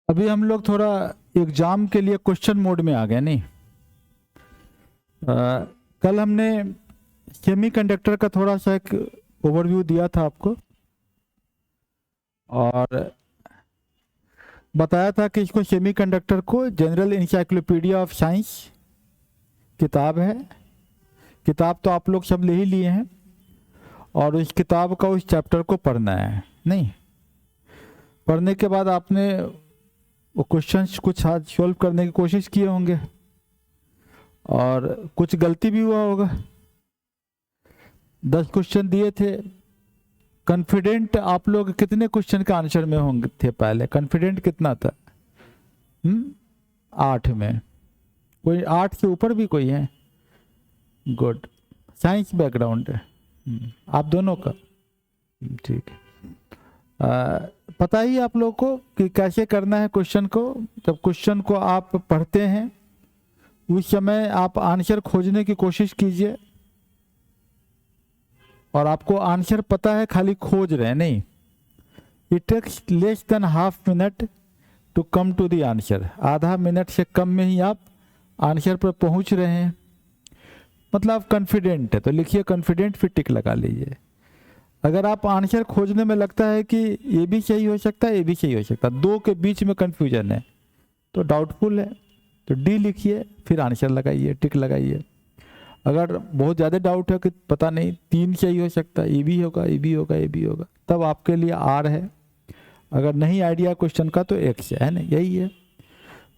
अभी हम लोग थोड़ा एग्जाम के लिए क्वेश्चन मोड में आ गए नहीं। कल हमने सेमीकंडक्टर का थोड़ा सा एक ओवरव्यू दिया था आपको और बताया था कि इसको सेमीकंडक्टर को जनरल इंसाइक्लोपीडिया ऑफ साइंस किताब है। किताब तो आप लोग सब ले ही लिए हैं और उस किताब का उस चैप्टर को पढ़ना है। नहीं पढ़ने के बाद आपने वो क्वेश्चंस कुछ आज सॉल्व करने की कोशिश किए होंगे और कुछ गलती भी हुआ होगा। 10 क्वेश्चन दिए थे। कॉन्फिडेंट आप लोग कितने क्वेश्चन का आंसर में होंगे थे? पहले कॉन्फिडेंट कितना था? 8 में। कोई 8 से ऊपर भी कोई है? गुड, साइंस बैकग्राउंड है आप दोनों का। ठीक है। पता ही आप लोग को कि कैसे करना है क्वेश्चन को। जब क्वेश्चन को आप पढ़ते हैं उस समय आप आंसर खोजने की कोशिश कीजिए और आपको आंसर पता है, खाली खोज रहे हैं नहीं। It takes less than half minute to come to the answer. आधा मिनट से कम में ही आप आंसर पर पहुंच रहे हैं, मतलब आप कॉन्फिडेंट है तो लिखिए कॉन्फिडेंट, फिर टिक लगा लीजिए। अगर आप आंसर खोजने में लगता है कि ये भी सही हो सकता है ये भी सही हो सकता है, दो के बीच में कंफ्यूजन है तो डाउटफुल है तो डी लिखिए, फिर आंसर लगाइए, टिक लगाइए। अगर बहुत ज़्यादा डाउट है कि पता नहीं 3 सही हो सकता है, ये भी होगा ये भी होगा ये भी होगा, तब आपके लिए आर है। अगर नहीं आइडिया क्वेश्चन का तो एक्स है ना, यही है।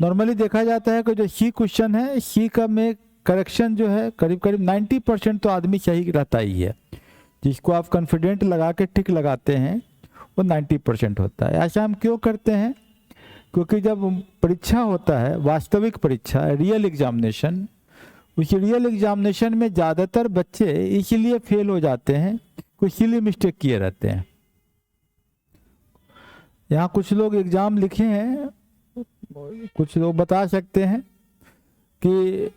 नॉर्मली देखा जाता है कि जो सी क्वेश्चन है, सी का में करेक्शन जो है करीब करीब 90% तो आदमी सही रहता ही है। जिसको आप कॉन्फिडेंट लगा के टिक लगाते हैं वो 90% होता है। ऐसा हम क्यों करते हैं? क्योंकि जब परीक्षा होता है, वास्तविक परीक्षा, रियल एग्जामिनेशन, उस रियल एग्जामिनेशन में ज़्यादातर बच्चे इसलिए फेल हो जाते हैं, कुछ सिली मिस्टेक किए रहते हैं। यहाँ कुछ लोग एग्ज़ाम लिखे हैं, कुछ लोग बता सकते हैं कि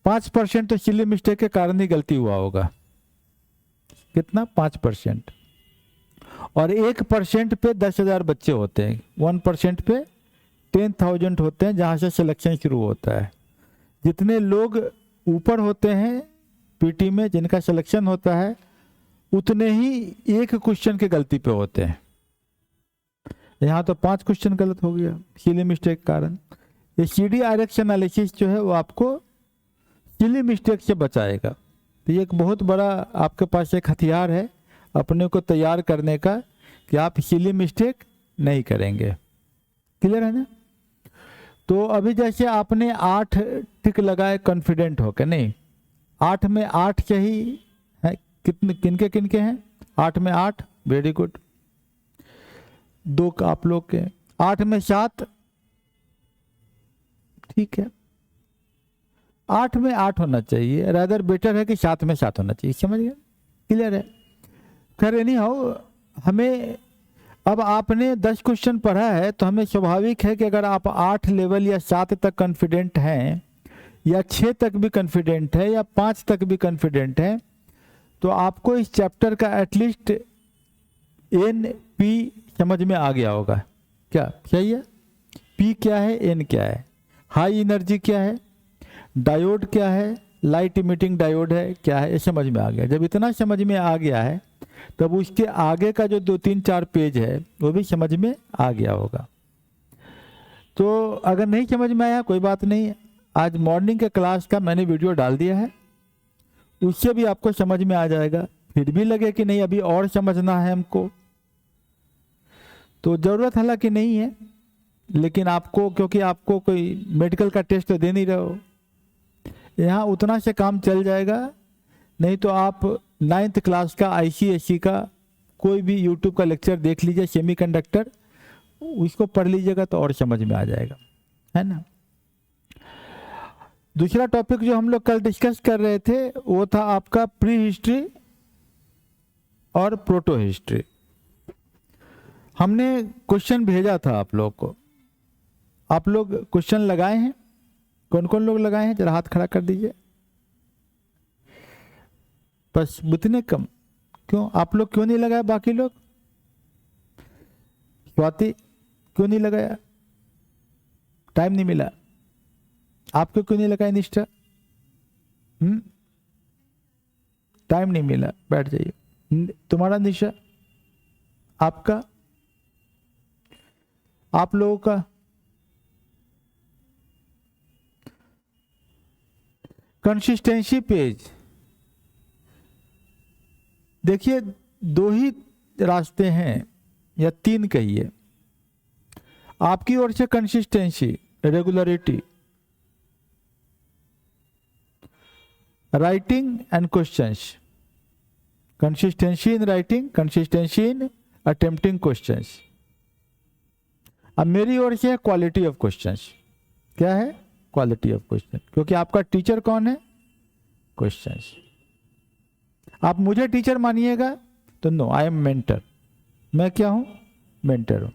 5% तो सिली मिस्टेक के कारण ही गलती हुआ होगा। कितना? 5%। और 1% पे 10,000 बच्चे होते हैं, 1% पे 10,000 होते हैं जहाँ से सिलेक्शन शुरू होता है। जितने लोग ऊपर होते हैं पीटी में जिनका सिलेक्शन होता है, उतने ही एक क्वेश्चन के गलती पे होते हैं। यहाँ तो 5 क्वेश्चन गलत हो गया सिली मिस्टेक के कारण। ये सीडी आईरेक्स एनालिसिस जो है वो आपको सिली मिस्टेक से बचाएगा। तो ये एक बहुत बड़ा आपके पास एक हथियार है अपने को तैयार करने का कि आप सिली मिस्टेक नहीं करेंगे। क्लियर है ना? तो अभी जैसे आपने 8 टिक लगाए कॉन्फिडेंट होकर, नहीं 8 में 8 सही है। कितने किनके किनके हैं? 8 में 8, वेरी गुड। 2 का आप लोग के। 8 में 7, ठीक है। 8 में 8 होना चाहिए, रादर बेटर है कि 7 में 7 होना चाहिए। समझ गए? क्लियर है? खैर एनी हाउ, हमें अब आपने 10 क्वेश्चन पढ़ा है तो हमें स्वाभाविक है कि अगर आप 8 लेवल या 7 तक कॉन्फिडेंट हैं या 6 तक भी कॉन्फिडेंट है या 5 तक भी कॉन्फिडेंट है, तो आपको इस चैप्टर का एटलीस्ट एन पी समझ में आ गया होगा। क्या सही है? पी क्या है, एन क्या है, हाई एनर्जी क्या है, डायोड क्या है, लाइट इमिटिंग डायोड है क्या है, ये समझ में आ गया। जब इतना समझ में आ गया है तब उसके आगे का जो 2 3 4 पेज है वो भी समझ में आ गया होगा। तो अगर नहीं समझ में आया कोई बात नहीं, आज मॉर्निंग के क्लास का मैंने वीडियो डाल दिया है, उससे भी आपको समझ में आ जाएगा। फिर भी लगे कि नहीं अभी और समझना है हमको, तो ज़रूरत हालांकि नहीं है, लेकिन आपको, क्योंकि आपको कोई मेडिकल का टेस्ट तो दे नहीं रहे हो, यहाँ उतना से काम चल जाएगा। नहीं तो आप 9th क्लास का आईसीएसई का कोई भी यूट्यूब का लेक्चर देख लीजिए सेमीकंडक्टर, उसको पढ़ लीजिएगा तो और समझ में आ जाएगा, है ना। दूसरा टॉपिक जो हम लोग कल डिस्कस कर रहे थे वो था आपका प्री हिस्ट्री और प्रोटो हिस्ट्री। हमने क्वेश्चन भेजा था आप लोग को, आप लोग क्वेश्चन लगाए हैं? कौन कौन लोग लगाए हैं जरा हाथ खड़ा कर दीजिए। बस इतने कम क्यों? आप लोग क्यों नहीं लगाए? बाकी लोग, स्वाति क्यों नहीं लगाया? टाइम नहीं मिला। आपको क्यों नहीं लगा निष्ठा? टाइम नहीं मिला, बैठ जाइए। तुम्हारा निशा, आपका, आप लोगों का? कंसिस्टेंसी पेज देखिए, दो ही रास्ते हैं या तीन कहिए। आपकी ओर से consistency, regularity, writing and questions, consistency in writing, consistency in attempting questions. अब मेरी ओर से क्वालिटी ऑफ क्वेश्चंस। क्या है? क्वालिटी ऑफ क्वेश्चन, क्योंकि आपका टीचर कौन है? क्वेश्चंस। आप मुझे टीचर मानिएगा तो नो, आई एम मेंटर। मैं क्या हूं? मेंटर हूं।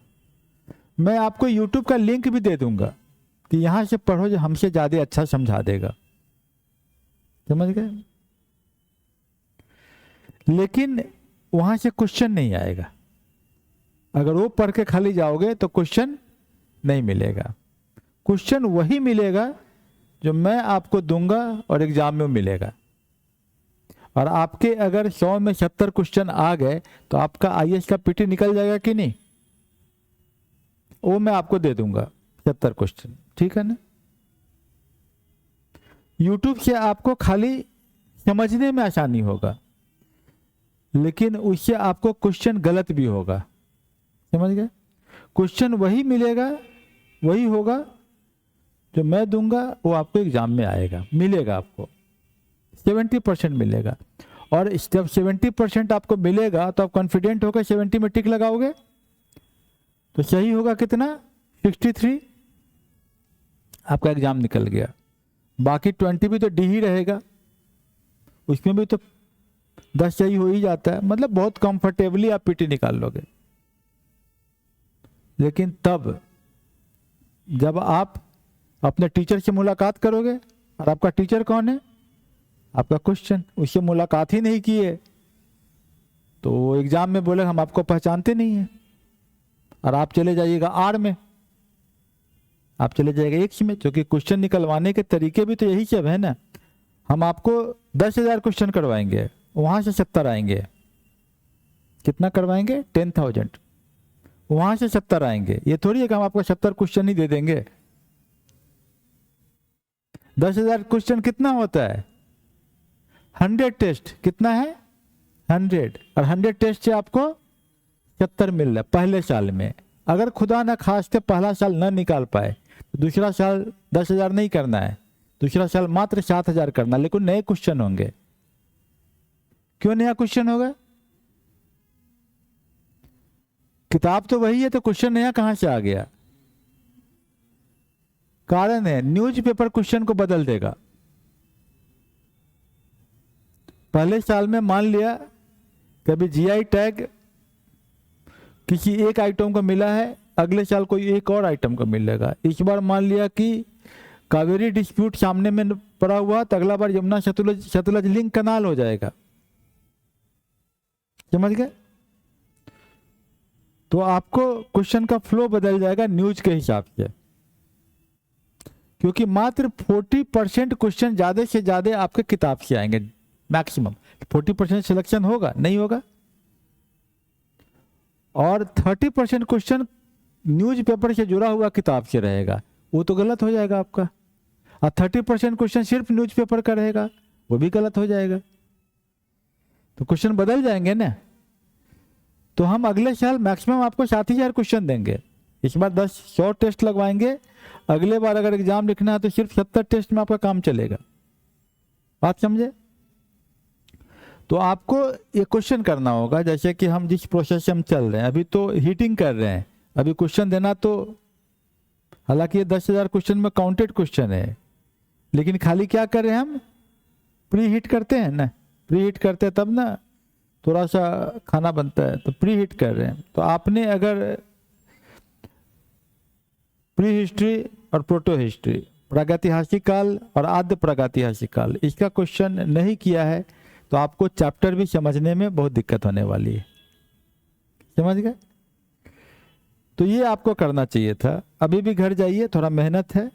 मैं आपको YouTube का लिंक भी दे दूंगा कि यहां से पढ़ो, जो हमसे ज्यादा अच्छा समझा देगा। समझ गए? लेकिन वहां से क्वेश्चन नहीं आएगा। अगर वो पढ़ के खाली जाओगे तो क्वेश्चन नहीं मिलेगा। क्वेश्चन वही मिलेगा जो मैं आपको दूंगा और एग्जाम में मिलेगा। और आपके अगर 100 में 70 क्वेश्चन आ गए तो आपका IAS का PT निकल जाएगा कि नहीं? वो मैं आपको दे दूंगा 70 क्वेश्चन, ठीक है ना? YouTube से आपको खाली समझने में आसानी होगा, लेकिन उससे आपको क्वेश्चन गलत भी होगा। समझ गए? क्वेश्चन वही मिलेगा, वही होगा जो मैं दूंगा, वो आपको एग्जाम में आएगा, मिलेगा। आपको 70% मिलेगा। और जब 70% आपको मिलेगा तो आप कॉन्फिडेंट होकर 70 में टिक लगाओगे तो सही होगा कितना? 63। आपका एग्जाम निकल गया। बाकी 20 भी तो डी ही रहेगा, उसमें भी तो 10 सही हो ही जाता है। मतलब बहुत कंफर्टेबली आप PT निकाल लोगे। लेकिन तब जब आप अपने टीचर से मुलाकात करोगे, और आपका टीचर कौन है? आपका क्वेश्चन। उससे मुलाकात ही नहीं किए तो वो एग्जाम में बोले हम आपको पहचानते नहीं हैं, और आप चले जाइएगा R में, आप चले जाइएगा X में। क्योंकि क्वेश्चन निकलवाने के तरीके भी तो यही सब है ना। हम आपको 10,000 क्वेश्चन करवाएंगे, वहां से 70 आएंगे। कितना करवाएंगे? 10,000। वहां से 70 आएंगे। ये थोड़ी है कि हम आपको 70 क्वेश्चन ही दे देंगे। 10,000 क्वेश्चन कितना होता है? 100 टेस्ट। कितना है? 100। और 100 टेस्ट से आपको 70 मिल रहा है पहले साल में। अगर खुदा ना खास्ते पहला साल ना निकाल पाए तो दूसरा साल 10,000 नहीं करना है, दूसरा साल मात्र 7,000 करना, लेकिन नए क्वेश्चन होंगे। क्यों नया क्वेश्चन होगा? किताब तो वही है, तो क्वेश्चन नया कहां से आ गया? कारण है, न्यूज़पेपर क्वेश्चन को बदल देगा। पहले साल में मान लिया कभी GI टैग किसी एक आइटम को मिला है, अगले साल कोई एक और आइटम को मिलेगा। इस बार मान लिया कि कावेरी डिस्प्यूट सामने में पड़ा हुआ, तो अगला बार यमुना सतलज लिंक कनाल हो जाएगा। समझ गए? तो आपको क्वेश्चन का फ्लो बदल जाएगा न्यूज के हिसाब से, क्योंकि मात्र 40% क्वेश्चन ज्यादा से ज्यादा आपके किताब से आएंगे। मैक्सिमम 40% सिलेक्शन होगा, नहीं होगा। और 30% क्वेश्चन न्यूज़पेपर से जुड़ा हुआ किताब से रहेगा, वो तो गलत हो जाएगा आपका। और 30% क्वेश्चन सिर्फ न्यूज़पेपर का रहेगा, वो भी गलत हो जाएगा। तो क्वेश्चन बदल जाएंगे ना। तो हम अगले साल मैक्सिमम आपको 7,000 क्वेश्चन देंगे। इस बार 100 टेस्ट लगवाएंगे, अगले बार अगर एग्जाम लिखना है तो सिर्फ 70 टेस्ट में आपका काम चलेगा। बात समझे? तो आपको ये क्वेश्चन करना होगा, जैसे कि हम जिस प्रोसेस से हम चल रहे हैं, अभी तो हीटिंग कर रहे हैं। अभी क्वेश्चन देना तो, हालांकि ये 10,000 क्वेश्चन में काउंटेड क्वेश्चन है, लेकिन खाली क्या कर रहे हैं हम? प्री हीट करते हैं ना। प्री हीट करते हैं तब ना थोड़ा सा खाना बनता है, तो प्री हीट कर रहे हैं। तो आपने अगर प्री हिस्ट्री और प्रोटो हिस्ट्री, प्रागैतिहासिक काल और आद्य प्रागैतिहासिक काल, इसका क्वेश्चन नहीं किया है तो आपको चैप्टर भी समझने में बहुत दिक्कत होने वाली है। समझ गए? तो ये आपको करना चाहिए था। अभी भी घर जाइए, थोड़ा मेहनत है,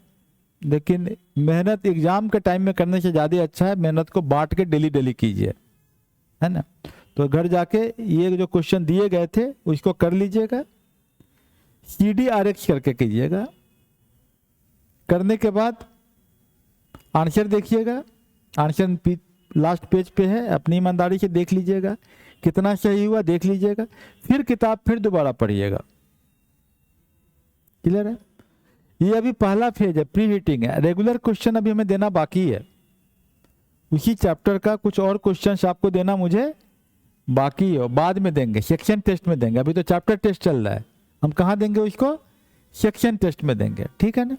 लेकिन मेहनत एग्जाम के टाइम में करने से ज़्यादा अच्छा है, मेहनत को बांट के डेली डेली कीजिए, है ना। तो घर जाके ये जो क्वेश्चन दिए गए थे उसको कर लीजिएगा, CDRX करके कीजिएगा। करने के बाद आंसर देखिएगा, आंसर लास्ट पेज पे है, अपनी ईमानदारी से देख लीजिएगा कितना सही हुआ, देख लीजिएगा, फिर किताब फिर दोबारा पढ़िएगा। क्लियर है। ये अभी पहला फेज है, प्री हीटिंग है। रेगुलर क्वेश्चन अभी हमें देना बाकी है, उसी चैप्टर का कुछ और क्वेश्चंस आपको देना मुझे बाकी है, बाद में देंगे, सेक्शन टेस्ट में देंगे। अभी तो चैप्टर टेस्ट चल रहा है, हम कहाँ देंगे उसको, सेक्शन टेस्ट में देंगे, ठीक है ना।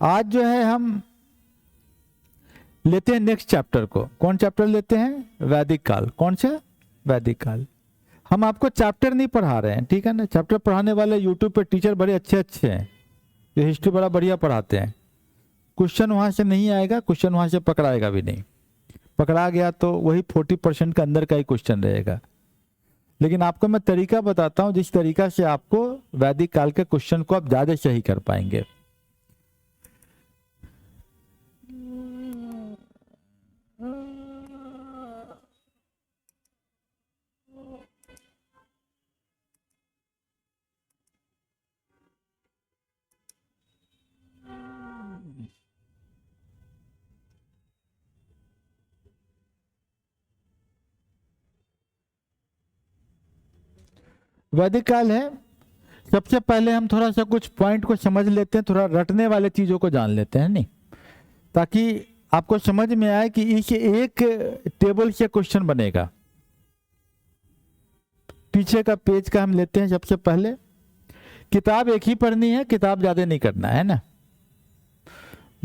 आज जो है हम लेते हैं नेक्स्ट चैप्टर को। कौन चैप्टर लेते हैं, वैदिक काल। कौन सा, वैदिक काल। हम आपको चैप्टर नहीं पढ़ा रहे हैं, ठीक है ना। चैप्टर पढ़ाने वाले यूट्यूब पे टीचर बड़े अच्छे अच्छे हैं, जो हिस्ट्री बड़ा बढ़िया पढ़ाते हैं। क्वेश्चन वहां से नहीं आएगा, क्वेश्चन वहां से पकड़ाएगा भी नहीं, पकड़ा गया तो वही 40% के अंदर का ही क्वेश्चन रहेगा। लेकिन आपको मैं तरीका बताता हूं, जिस तरीका से आपको वैदिक काल के क्वेश्चन को आप ज्यादा सही कर पाएंगे। वैदिक काल है। सबसे पहले हम थोड़ा सा कुछ पॉइंट को समझ लेते हैं, थोड़ा रटने वाले चीजों को जान लेते हैं, नहीं, ताकि आपको समझ में आए कि इस एक टेबल से क्वेश्चन बनेगा। पीछे का पेज का हम लेते हैं। सबसे पहले किताब एक ही पढ़नी है, किताब ज्यादा नहीं करना है ना।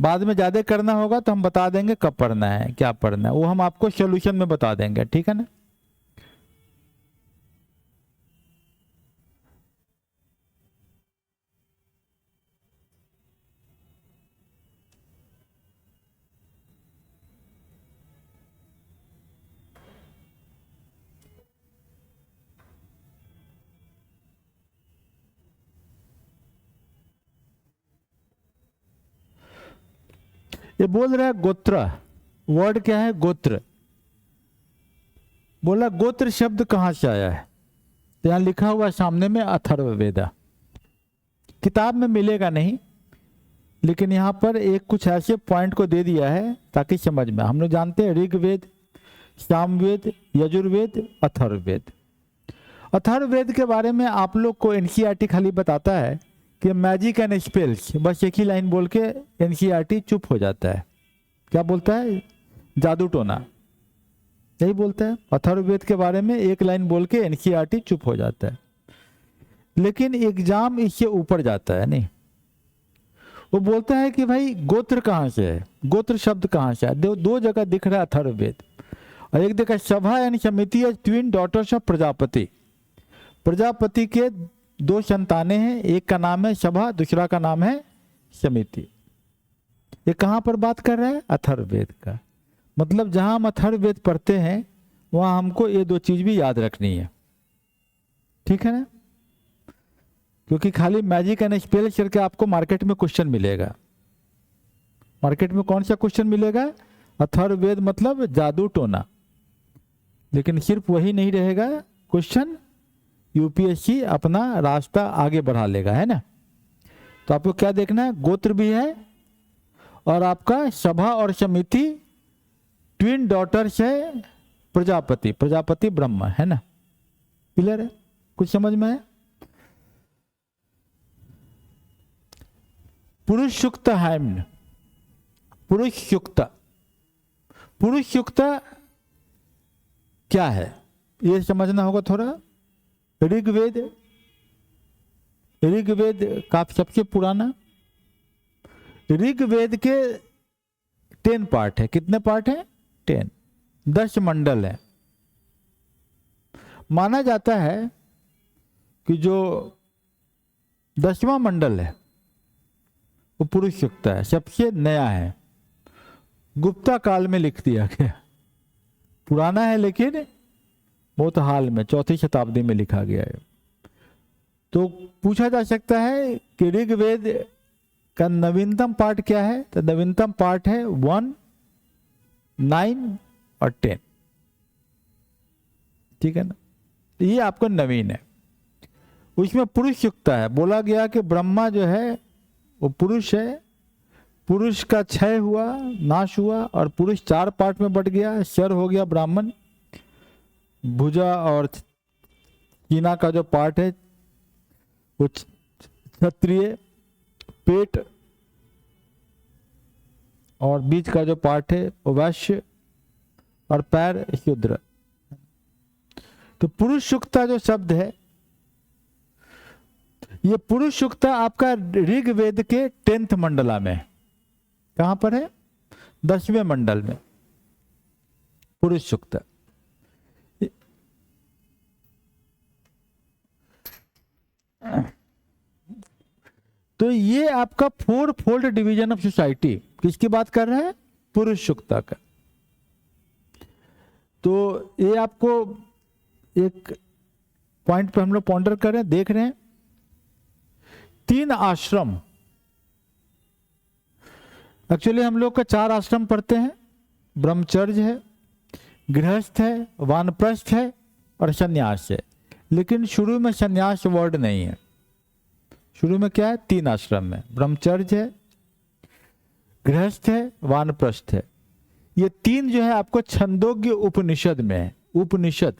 बाद में ज्यादा करना होगा तो हम बता देंगे कब पढ़ना है, क्या पढ़ना है, वो हम आपको सॉल्यूशन में बता देंगे, ठीक है ना। ये बोल रहा है गोत्र, वर्ड क्या है, गोत्र। बोला गोत्र शब्द कहां से आया है, तो यहां लिखा हुआ सामने में अथर्ववेदा। किताब में मिलेगा नहीं, लेकिन यहां पर एक कुछ ऐसे पॉइंट को दे दिया है ताकि समझ में। हम लोग जानते हैं ऋग्वेद, सामवेद, यजुर्वेद, अथर्ववेद। अथर्ववेद के बारे में आप लोग को एनसीईआरटी खाली बताता है कि मैजिक एंड स्पेल्स, बस एक ही लाइन बोल के एनसीईआरटी चुप हो जाता है। क्या बोलता है, जादू टोना, यही बोलता है। अथर्ववेद के बारे में एक लाइन बोल के एनसीईआरटी चुप हो जाता है। लेकिन एग्जाम इससे ऊपर जाता है, नहीं, वो बोलता है कि भाई गोत्र कहाँ से है, गोत्र शब्द कहाँ से है। दो जगह दिख रहा है अथर्ववेद, और एक देखा सभा यानी समिति है, ट्विन डॉटर्स ऑफ प्रजापति। प्रजापति के दो संतानें हैं, एक का नाम है सभा, दूसरा का नाम है समिति। ये कहां पर बात कर रहा है, अथर्ववेद का। मतलब जहां हम अथर्ववेद पढ़ते हैं वहां हमको ये दो चीज भी याद रखनी है, ठीक है ना। क्योंकि खाली मैजिक एंड स्पेल करके आपको मार्केट में क्वेश्चन मिलेगा। मार्केट में कौन सा क्वेश्चन मिलेगा, अथर्ववेद मतलब जादू टोना। लेकिन सिर्फ वही नहीं रहेगा क्वेश्चन, यूपीएससी अपना रास्ता आगे बढ़ा लेगा, है ना। तो आपको क्या देखना है, गोत्र भी है और आपका सभा और समिति ट्विन डॉटर्स है प्रजापति, प्रजापति ब्रह्मा, है ना। क्लियर है, कुछ समझ में है। पुरुष सूक्त हाइम्न, पुरुष सूक्त, पुरुष सूक्त क्या है ये समझना होगा थोड़ा। ऋग्वेद, ऋग्वेद का सबसे पुराना, ऋग्वेद के 10 पार्ट है। कितने पार्ट है, 10, 10 मंडल है। माना जाता है कि जो 10वां मंडल है वो पुरुष सूक्त है, सबसे नया है, गुप्ता काल में लिख दिया गया। पुराना है लेकिन बहुत हाल में 4वीं शताब्दी में लिखा गया है। तो पूछा जा सकता है कि ऋग्वेद का नवीनतम पार्ट क्या है, तो नवीनतम पार्ट है 1, 9 और 10, ठीक है ना, ये आपको नवीन है। उसमें पुरुष युक्ता है, बोला गया कि ब्रह्मा जो है वो पुरुष है, पुरुष का क्षय हुआ, नाश हुआ, और पुरुष 4 पार्ट में बट गया। शर हो गया ब्राह्मण, भुजा और कीना का जो पार्ट है वो क्षत्रिय, पेट और बीच का जो पार्ट है वो वैश्य, और पैर शूद्र। तो पुरुष युक्ता जो शब्द है, ये पुरुष युक्ता आपका ऋग्वेद के 10th मंडला में, कहां पर है, 10वें मंडल में पुरुष युक्ता। तो ये आपका 4-fold डिवीजन ऑफ सोसाइटी किसकी बात कर रहा है, पुरुष युक्ता का। तो ये आपको एक पॉइंट पे हम लोग पॉन्डर कर रहे हैं, देख रहे हैं 3 आश्रम। एक्चुअली हम लोग का 4 आश्रम पढ़ते हैं, ब्रह्मचर्य है, गृहस्थ है, वानप्रस्थ है और सन्यास है। लेकिन शुरू में सन्यास वर्ड नहीं है, शुरू में क्या है, 3 आश्रम है, ब्रह्मचर्य है, गृहस्थ है, वानप्रस्थ है। ये 3 जो है आपको छंदोग्य उपनिषद में है। उपनिषद,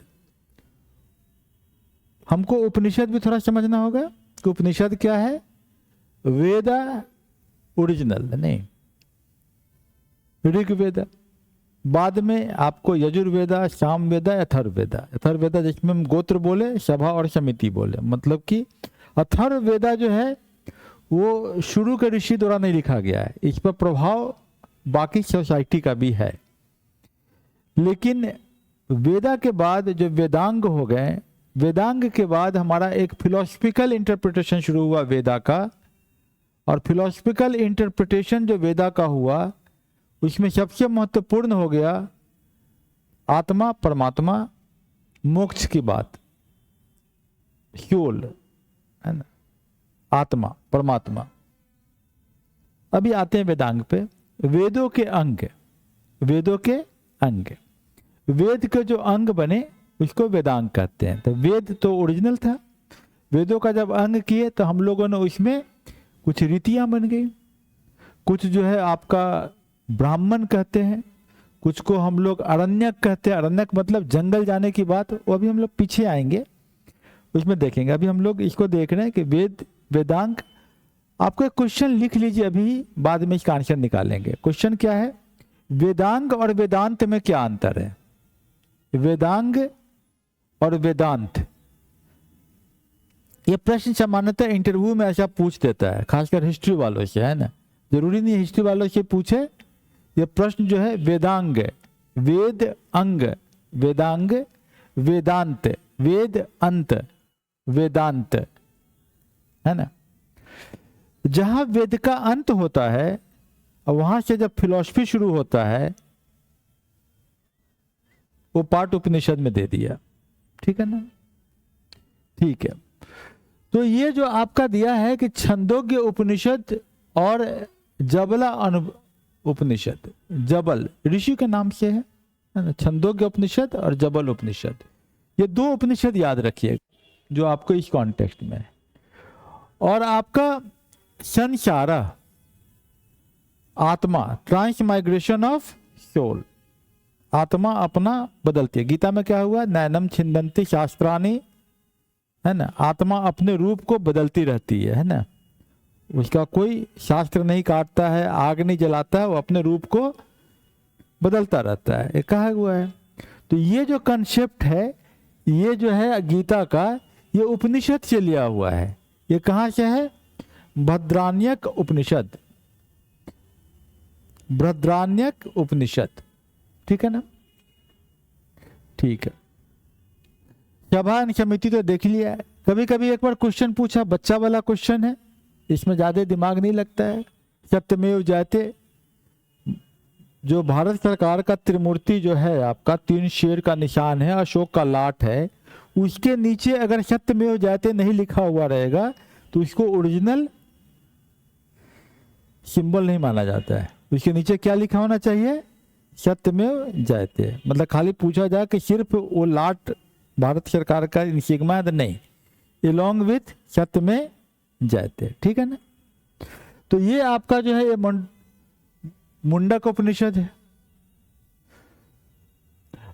हमको उपनिषद भी थोड़ा समझना होगा कि उपनिषद क्या है। वेदा ओरिजिनल नहीं, ऋग्वेदा, बाद में आपको यजुर्वेदा, सामवेदा, अथर्ववेदा। अथर्ववेदा जिसमें हम गोत्र बोले, सभा और समिति बोले, मतलब कि अथर्ववेदा जो है वो शुरू के ऋषि द्वारा नहीं लिखा गया है, इस पर प्रभाव बाकी सोसाइटी का भी है। लेकिन वेदा के बाद जो वेदांग हो गए, वेदांग के बाद हमारा एक फिलोसफिकल इंटरप्रिटेशन शुरू हुआ वेदा का। और फिलोसफिकल इंटरप्रिटेशन जो वेदा का हुआ, उसमें सबसे महत्वपूर्ण हो गया आत्मा, परमात्मा, मोक्ष की बात, सोल है ना, आत्मा, परमात्मा। अभी आते हैं वेदांग पे। वेदों के अंग, वेदों के अंग, वेद के जो अंग बने उसको वेदांग कहते हैं। तो वेद तो ओरिजिनल था, वेदों का जब अंग किए तो हम लोगों ने उसमें कुछ रीतियां बन गई, कुछ जो है आपका ब्राह्मण कहते हैं, कुछ को हम लोग अरण्यक कहते हैं। अरण्यक मतलब जंगल जाने की बात, वो अभी हम लोग पीछे आएंगे उसमें देखेंगे। अभी हम लोग इसको देख रहे हैं कि वेद, वेदांग। आपको एक क्वेश्चन लिख लीजिए, अभी बाद में इसका आंसर निकालेंगे। क्वेश्चन क्या है, वेदांग और वेदांत में क्या अंतर है। वेदांग और वेदांत, ये प्रश्न सामान्यतः इंटरव्यू में ऐसा पूछ देता है, खासकर हिस्ट्री वालों से, है ना। जरूरी नहीं हिस्ट्री वालों से पूछे, ये प्रश्न जो है वेदांग, वेद अंग, वेदांग, वेदांत, वेद अंत, वेदांत, है ना। जहां वेद का अंत होता है और वहां से जब फिलॉसफी शुरू होता है, वो पाठ उपनिषद में दे दिया, ठीक है ना। ठीक है, तो ये जो आपका दिया है कि छंदोग्य उपनिषद और जबला उपनिषद, जबल ऋषि के नाम से है ना, छंदोग्य उपनिषद और जबल उपनिषद, ये 2 उपनिषद याद रखिए जो आपको इस कॉन्टेक्स्ट में है। और आपका संसारा, आत्मा, ट्रांसमाइग्रेशन ऑफ सोल, आत्मा अपना बदलती है। गीता में क्या हुआ, नैनम छिंदंती शास्त्राणी, है ना, आत्मा अपने रूप को बदलती रहती है ना। उसका कोई शास्त्र नहीं काटता है, आग नहीं जलाता है, वो अपने रूप को बदलता रहता है, ये कहा हुआ है। तो ये जो कंसेप्ट है, ये जो है गीता का, ये उपनिषद से लिया हुआ है। ये कहाँ से है, बृहदारण्यक उपनिषद, बृहदारण्यक उपनिषद, ठीक है ना। ठीक है, सभा समिति तो देख लिया है। कभी कभी एक बार क्वेश्चन पूछा, बच्चा वाला क्वेश्चन है, इसमें ज्यादा दिमाग नहीं लगता है। सत्यमेव जयते, जो भारत सरकार का त्रिमूर्ति जो है आपका, 3 शेर का निशान है, अशोक का लाट है, उसके नीचे अगर सत्यमेव जयते नहीं लिखा हुआ रहेगा तो उसको ओरिजिनल सिंबल नहीं माना जाता है। उसके नीचे क्या लिखा होना चाहिए? सत्यमेव जयते। मतलब खाली पूछा जाए कि सिर्फ वो लाट भारत सरकार का सिग्मा है, नहीं, एलॉन्ग विथ सत्यमेव जयते, ठीक है ना। तो ये आपका जो है ये मुंडक उपनिषद है।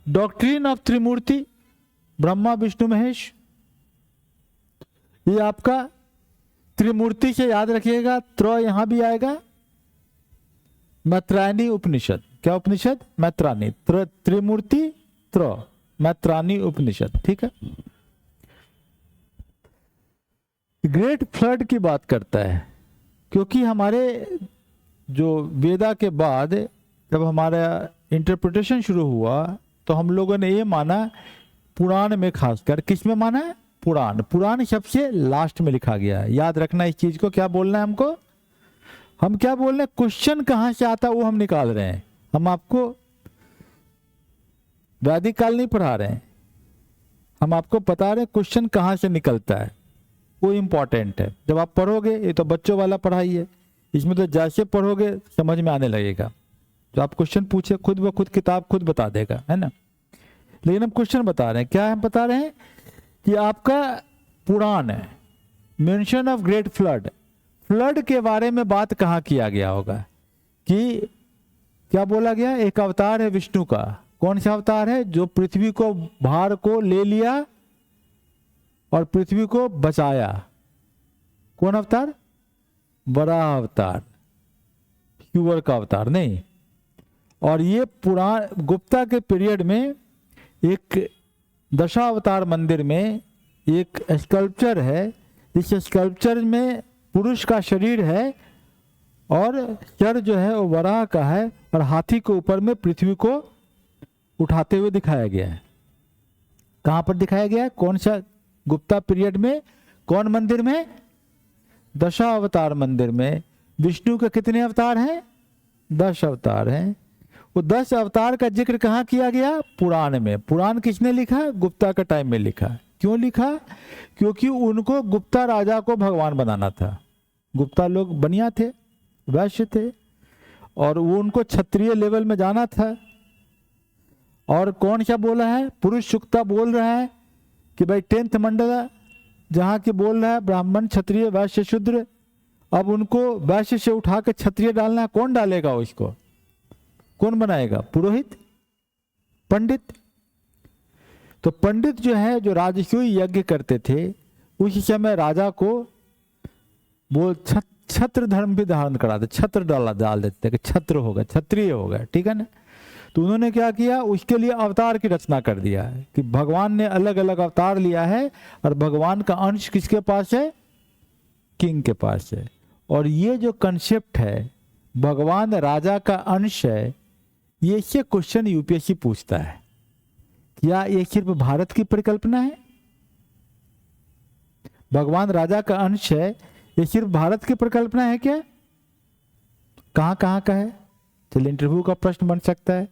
डॉक्ट्रिन ऑफ त्रिमूर्ति, ब्रह्मा विष्णु महेश, ये आपका त्रिमूर्ति से याद रखिएगा, त्र यहां भी आएगा। मैत्रायणी उपनिषद, क्या उपनिषद? मैत्रायणी। त्रिमूर्ति त्र, मैत्रायणी उपनिषद, ठीक है। ग्रेट फ्लड की बात करता है, क्योंकि हमारे जो वेदा के बाद जब हमारा इंटरप्रिटेशन शुरू हुआ तो हम लोगों ने ये माना, पुराण में खासकर, किस में माना है? पुराण। पुराण सबसे लास्ट में लिखा गया है। याद रखना इस चीज को। क्या बोलना है हमको? हम क्या बोल रहे हैं? क्वेश्चन कहां से आता है वो हम निकाल रहे हैं। हम आपको वैदिक काल नहीं पढ़ा रहे हैं, हम आपको बता रहे हैं क्वेश्चन कहां से निकलता है, वो इंपॉर्टेंट है। जब आप पढ़ोगे, ये तो बच्चों वाला पढ़ाई है, इसमें तो जैसे पढ़ोगे समझ में आने लगेगा। जो आप क्वेश्चन पूछे खुद ब खुद किताब खुद बता देगा, है ना। लेकिन हम क्वेश्चन बता रहे हैं। क्या हम बता रहे हैं? कि आपका पुराण है, mention of great flood, flood के बारे में बात कहाँ किया गया होगा? कि क्या बोला गया? एक अवतार है विष्णु का। कौन सा अवतार है? जो पृथ्वी को भार को ले लिया और पृथ्वी को बचाया। कौन अवतार? बराह अवतार, क्यूबर का अवतार नहीं। और ये पुराण गुप्ता के पीरियड में एक दशावतार मंदिर में एक स्कल्पचर है। इस स्कल्पचर में पुरुष का शरीर है और सर जो है वो वराह का है, और हाथी के ऊपर में पृथ्वी को उठाते हुए दिखाया गया है। कहां पर दिखाया गया है? कौन सा गुप्ता पीरियड में? कौन मंदिर में? दशावतार मंदिर में। विष्णु के कितने अवतार हैं? 10 अवतार हैं। वो 10 अवतार का जिक्र कहाँ किया गया? पुराण में। पुराण किसने लिखा? गुप्ता का टाइम में लिखा। क्यों लिखा? क्योंकि उनको गुप्ता राजा को भगवान बनाना था। गुप्ता लोग बनिया थे, वैश्य थे, और वो उनको क्षत्रिय लेवल में जाना था। और कौन सा बोला है? पुरुष सूक्ता बोल रहा है कि भाई 10th मंडला जहाँ की बोल रहा है ब्राह्मण क्षत्रिय वैश्य शूद्र। अब उनको वैश्य से उठा के क्षत्रिय डालना है। कौन डालेगा उसको? कौन बनाएगा? पुरोहित, पंडित। तो पंडित जो है, जो राजसूय यज्ञ करते थे, उस समय राजा को वो छत्र धर्म भी धारण कराते, छत्र डाल देते थे कि छत्र होगा, क्षत्रिय होगा, ठीक है ना। तो उन्होंने क्या किया? उसके लिए अवतार की रचना कर दिया है कि भगवान ने अलग अलग अवतार लिया है, और भगवान का अंश किसके पास है? किंग के पास है। और ये जो कंसेप्ट है भगवान राजा का अंश है, ये इससे क्वेश्चन यूपीएससी पूछता है। क्या ये सिर्फ भारत की परिकल्पना है? भगवान राजा का अंश है, ये सिर्फ भारत की परिकल्पना है क्या? कहां कहां का है? चलिए इंटरव्यू का प्रश्न बन सकता है।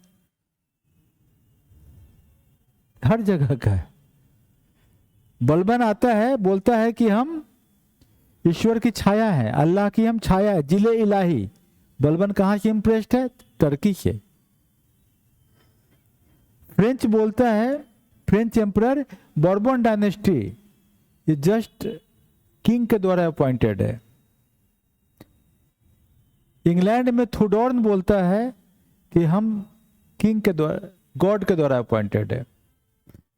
हर जगह का है। बलबन आता है, बोलता है कि हम ईश्वर की छाया है, अल्लाह की हम छाया है, जिले इलाही। बलबन कहां से इंप्रेस्ड है? टर्की से। फ्रेंच बोलता है, फ्रेंच एम्परर बॉर्बन डायनेस्टी ये जस्ट किंग के द्वारा अपॉइंटेड है। इंग्लैंड में थोडोर्न बोलता है कि हम किंग के द्वारा, गॉड के द्वारा अपॉइंटेड है।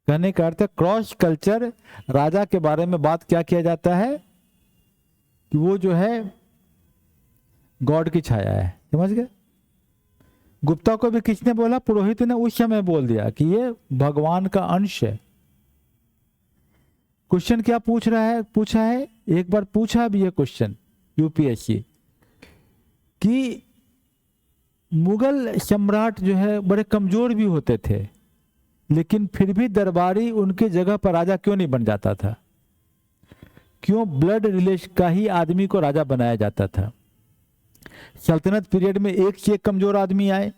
कहने का अर्थ है क्रॉस कल्चर राजा के बारे में बात क्या किया जाता है कि वो जो है गॉड की छाया है। समझ गए? गुप्ता को भी किसने बोला? पुरोहित ने उस समय बोल दिया कि ये भगवान का अंश है। क्वेश्चन क्या पूछ रहा है? पूछा है, एक बार पूछा भी है क्वेश्चन यूपीएससी कि मुगल सम्राट जो है बड़े कमजोर भी होते थे, लेकिन फिर भी दरबारी उनके जगह पर राजा क्यों नहीं बन जाता था? क्यों ब्लड रिलेशन का ही आदमी को राजा बनाया जाता था? सल्तनत पीरियड में एक से एक कमजोर आदमी आए,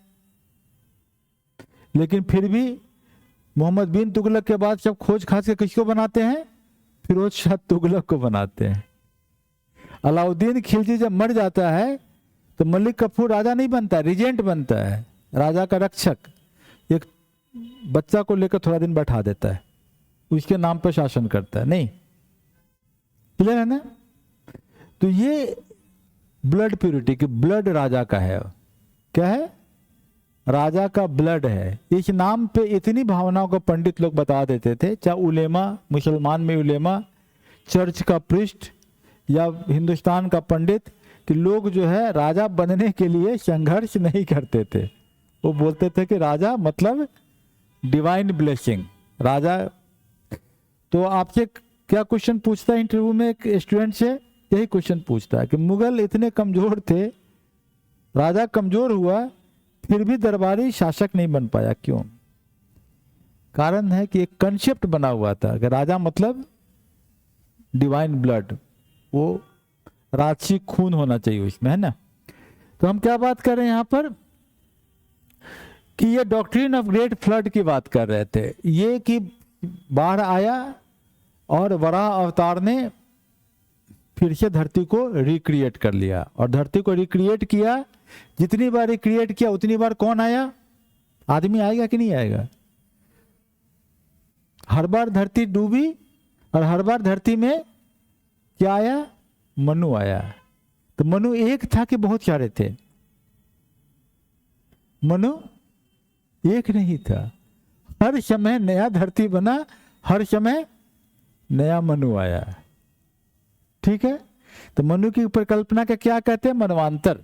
लेकिन फिर भी मोहम्मद बिन तुगलक के बाद सब खोज खास के किसको बनाते हैं? फिरोज शाह तुगलक को बनाते हैं। अलाउद्दीन खिलजी जब मर जाता है तो मलिक कफूर राजा नहीं बनता, रिजेंट बनता है, राजा का रक्षक। एक बच्चा को लेकर थोड़ा दिन बैठा देता है, उसके नाम पर शासन करता है। नहीं, क्लियर है ना? तो ये ब्लड प्यूरिटी की, ब्लड राजा का है। क्या है? राजा का ब्लड है। इस नाम पे इतनी भावनाओं को पंडित लोग बता देते थे, चाहे उलेमा, मुसलमान में उलेमा, चर्च का प्रिस्ट या हिंदुस्तान का पंडित, कि लोग जो है राजा बनने के लिए संघर्ष नहीं करते थे। वो बोलते थे कि राजा मतलब डिवाइन ब्लेसिंग, राजा। तो आपसे क्या क्वेश्चन पूछता है इंटरव्यू में एक स्टूडेंट से? यही क्वेश्चन पूछता है कि मुगल इतने कमजोर थे, राजा कमजोर हुआ, फिर भी दरबारी शासक नहीं बन पाया, क्यों? कारण है कि एक कंसेप्ट बना हुआ था कि राजा मतलब डिवाइन ब्लड, वो राजसी खून होना चाहिए उसमें, है ना? तो हम क्या बात कर रहे हैं यहां पर कि ये डॉक्ट्रिन ऑफ ग्रेट फ्लड की बात कर रहे थे। ये कि बाढ़ आया और वराह अवतार ने फिर से धरती को रिक्रिएट कर लिया, और धरती को रिक्रिएट किया, जितनी बार रिक्रिएट किया उतनी बार कौन आया? आदमी आएगा कि नहीं आएगा? हर बार धरती डूबी और हर बार धरती में क्या आया? मनु आया। तो मनु एक था कि बहुत सारे थे? मनु एक नहीं था, हर समय नया धरती बना, हर समय नया मनु आया। ठीक है? तो मनु की परिकल्पना का क्या कहते हैं? मनवांतर।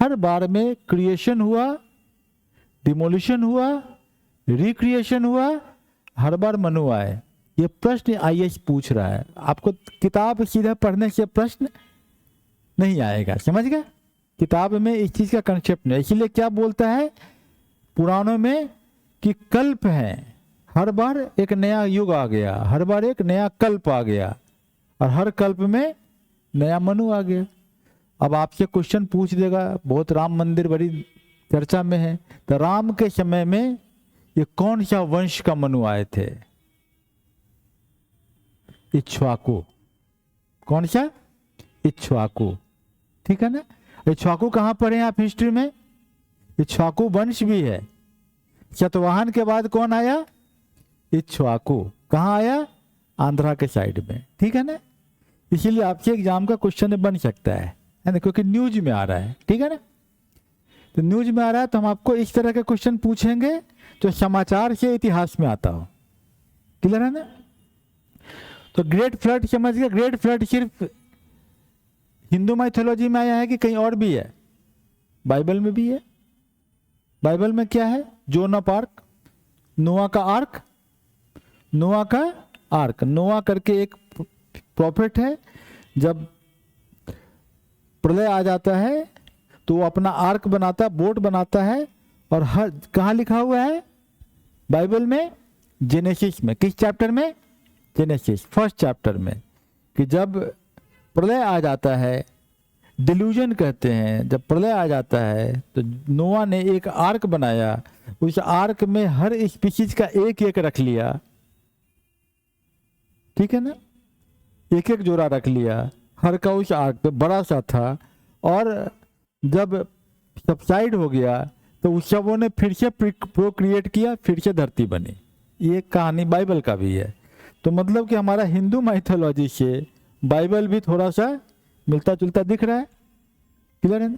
हर बार में क्रिएशन हुआ, डिमोलिशन हुआ, रिक्रिएशन हुआ, हर बार मनु आए। ये प्रश्न आईएएस पूछ रहा है, आपको किताब सीधा पढ़ने से प्रश्न नहीं आएगा, समझ गए? किताब में इस चीज का कंसेप्ट नहीं, इसीलिए क्या बोलता है पुराणों में कि कल्प है, हर बार एक नया युग आ गया, हर बार एक नया कल्प आ गया, और हर कल्प में नया मनु आ गया। अब आपसे क्वेश्चन पूछ देगा, बहुत राम मंदिर बड़ी चर्चा में है, तो राम के समय में ये कौन सा वंश का मनु आए थे? इक्ष्वाकु। कौन सा? इक्ष्वाकु। ठीक है ना? इक्ष्वाकु कहां पर है आप हिस्ट्री में? इक्ष्वाकु वंश भी है। शतवाहन के बाद कौन आया? इक्ष्वाकु। कहां आया? आंध्रा के साइड में। ठीक है ना? इसीलिए आपके एग्जाम का क्वेश्चन बन सकता है ना, क्योंकि न्यूज में आ रहा है। ठीक है ना? तो न्यूज में आ रहा है तो हम आपको इस तरह के क्वेश्चन पूछेंगे जो समाचार से इतिहास में आता हो। क्लियर है ना? तो ग्रेट फ्लड समझ गए। ग्रेट फ्लड सिर्फ हिंदू माइथोलॉजी में आया है कि कहीं और भी है? बाइबल में भी है। बाइबल में क्या है? जोना आर्क, नोआ का आर्क, नोआ का आर्क। नोआ करके एक प्रॉफिट है, जब प्रलय आ जाता है तो वो अपना आर्क बनाता, बोट बनाता है, और हर कहाँ लिखा हुआ है बाइबल में? जेनेसिस में। किस चैप्टर में? जेनेसिस फर्स्ट चैप्टर में, कि जब प्रलय आ जाता है, डिल्यूजन कहते हैं, जब प्रलय आ जाता है तो नोआ ने एक आर्क बनाया, उस आर्क में हर स्पीशीज का एक एक रख लिया। ठीक है ना? एक एक जोड़ा रख लिया, हर का उस आर्क पे बड़ा सा था, और जब सबसाइड हो गया तो उस सबों ने फिर से प्रोक्रिएट किया, फिर से धरती बनी। ये कहानी बाइबल का भी है। तो मतलब कि हमारा हिंदू माइथोलॉजी से बाइबल भी थोड़ा सा मिलता जुलता दिख रहा है। क्लियर है?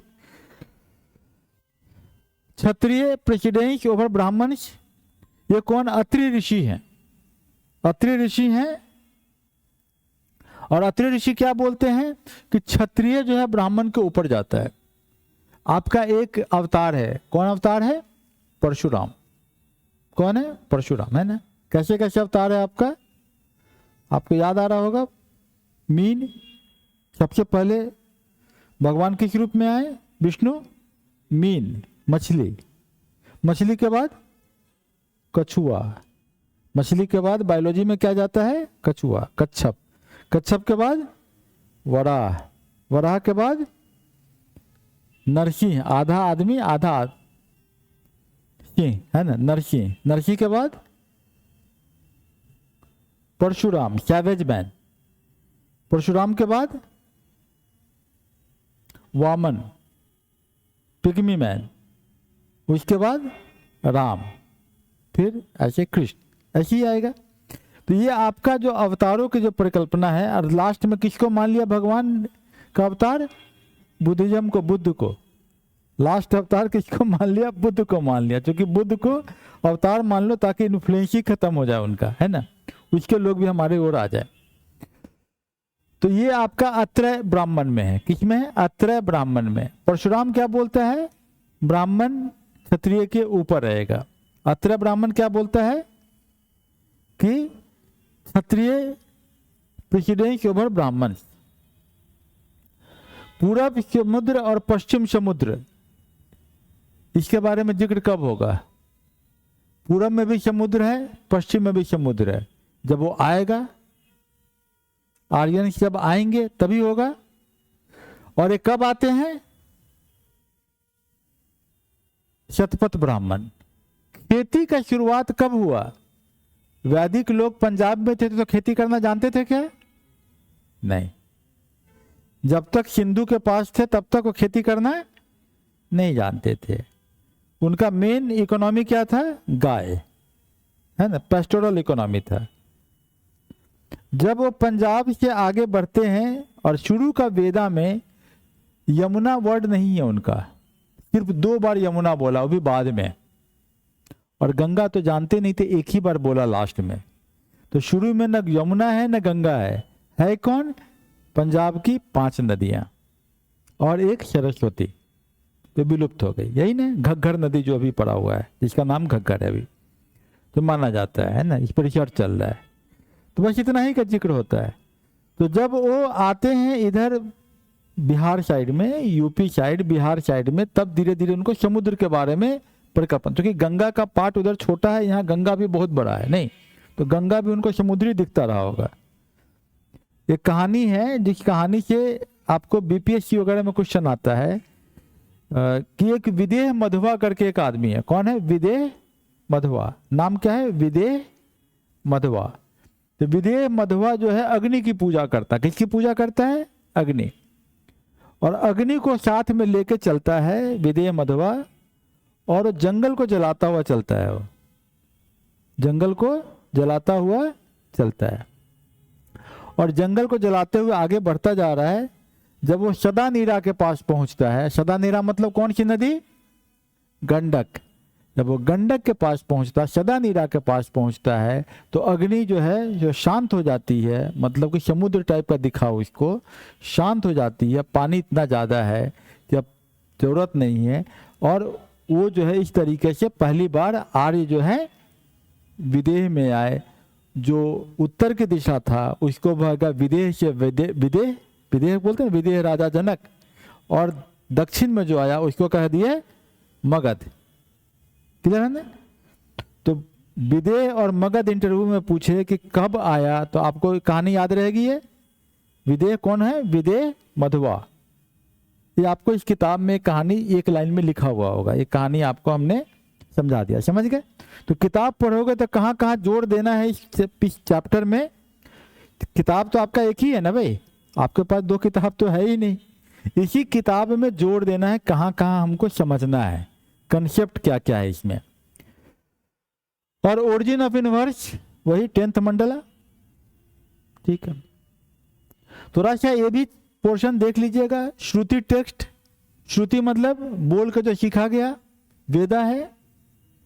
क्षत्रिय प्रेसिडेंस ओवर ब्राह्मण्स, ये कौन? अत्रि ऋषि हैं। अत्रि ऋषि हैं, और अत्रि ऋषि क्या बोलते हैं कि क्षत्रिय जो है ब्राह्मण के ऊपर जाता है। आपका एक अवतार है, कौन अवतार है? परशुराम। कौन है? परशुराम, है ना? कैसे कैसे अवतार है आपका? आपको याद आ रहा होगा। मीन, सबसे पहले भगवान किस रूप में आए? विष्णु। मीन मछली, मछली के बाद कछुआ, मछली के बाद बायोलॉजी में क्या जाता है? कछुआ, कच्छप, कच्छप के बाद वराह, वराह के बाद नरसिंह, आधा आदमी आधा सिंह, है ना? नरसिंह, नरसिंह के बाद परशुराम सैवेज मैन, परशुराम के बाद वामन पिग्मी मैन, उसके बाद राम, फिर ऐसे कृष्ण, ऐसे ही आएगा। तो ये आपका जो अवतारों की जो परिकल्पना है, और लास्ट में किसको मान लिया भगवान का अवतार? बुद्धिज्म को, बुद्ध को। लास्ट अवतार किसको मान लिया? बुद्ध को मान लिया, क्योंकि बुद्ध को अवतार मान लो ताकि इन्फ्लुएंस ही खत्म हो जाए उनका, है ना, उसके लोग भी हमारे ओर आ जाए। तो ये आपका अत्रय ब्राह्मण में है। किस में है? अत्रय ब्राह्मण में। परशुराम क्या बोलता है? ब्राह्मण क्षत्रिय के ऊपर रहेगा। अत्रय ब्राह्मण क्या बोलता है कि क्षत्रिय प्रेसिडेंस ओवर ब्राह्मण। पूरब समुद्र और पश्चिम समुद्र, इसके बारे में जिक्र कब होगा? पूरब में भी समुद्र है, पश्चिम में भी समुद्र है। जब वो आएगा, आर्यन जब आएंगे तभी होगा। और ये कब आते हैं? शतपथ ब्राह्मण। खेती का शुरुआत कब हुआ? वैदिक लोग पंजाब में थे तो खेती करना जानते थे क्या? नहीं। जब तक सिंधु के पास थे तब तक वो खेती करना नहीं जानते थे। उनका मेन इकोनॉमी क्या था? गाय, है ना, पेस्टोरल इकोनॉमी था। जब वो पंजाब से आगे बढ़ते हैं, और शुरू का वेदा में यमुना वर्ड नहीं है उनका, सिर्फ 2 बार यमुना बोला, वो भी बाद में। और गंगा तो जानते नहीं थे, एक ही बार बोला लास्ट में। तो शुरू में न यमुना है न गंगा है कौन? पंजाब की 5 नदियां और एक सरस्वती, तो विलुप्त हो गई। यही ना, घग्गर नदी जो अभी पड़ा हुआ है, जिसका नाम घग्गर है अभी, तो माना जाता है ना, इस पर रिसर्च चल रहा है। तो बस इतना ही का जिक्र होता है। तो जब वो आते हैं इधर बिहार साइड में, यूपी साइड, बिहार साइड में, तब धीरे धीरे उनको समुद्र के बारे में परिकल्पना, क्योंकि गंगा का पार्ट उधर छोटा है, यहाँ गंगा भी बहुत बड़ा है, नहीं तो गंगा भी उनको समुद्री दिखता रहा होगा। एक कहानी है, जिस कहानी से आपको बीपीएससी वगैरह में क्वेश्चन आता है, कि एक विदेह मधवा करके एक आदमी है। कौन है? विदेह मधवा। नाम क्या है? विदेह मधवा। तो विदेह मधवा जो है अग्नि की पूजा करता है। किसकी पूजा करता है? अग्नि। और अग्नि को साथ में लेके चलता है विदेह मधवा, और जंगल को जलाता हुआ चलता है। वो जंगल को जलाता हुआ चलता है, और जंगल को जलाते हुए आगे बढ़ता जा रहा है। जब वो सदानीरा के पास पहुंचता है, सदानीरा मतलब कौन सी नदी? गंडक। जब वो गंडक के पास पहुंचता है, सदानीरा के पास पहुंचता है, तो अग्नि जो है जो शांत हो जाती है, मतलब कि समुद्र टाइप का दिखाओ इसको, शांत हो जाती है। पानी इतना ज़्यादा है कि अब जरूरत नहीं है। और वो जो है इस तरीके से पहली बार आर्य जो है विदेह में आए। जो उत्तर की दिशा था उसको भागा विदेह से विदेह विदेह बोलते हैं, विदेह राजा जनक। और दक्षिण में जो आया उसको कह दिए मगध। क्लियर है ना? तो विदेह और मगध इंटरव्यू में पूछे कि कब आया, तो आपको कहानी याद रहेगी। ये विदेह कौन है? विदेह मधवा। ये आपको इस किताब में कहानी एक लाइन में लिखा हुआ होगा। ये कहानी आपको हमने समझा दिया, समझ गए? तो किताब पढ़ोगे तो कहाँ कहाँ जोड़ देना है इस चैप्टर में। किताब तो आपका एक ही है ना भाई, आपके पास 2 किताब तो है ही नहीं। इसी किताब में जोड़ देना है कहाँ कहाँ हमको समझना है, कंसेप्ट क्या क्या है इसमें। और ओरिजिन ऑफ यूनिवर्स वही 10th मंडला। ठीक है, थोड़ा सा ये भी पोर्शन देख लीजिएगा। श्रुति टेक्स्ट, श्रुति मतलब बोल के जो सीखा गया। वेदा है,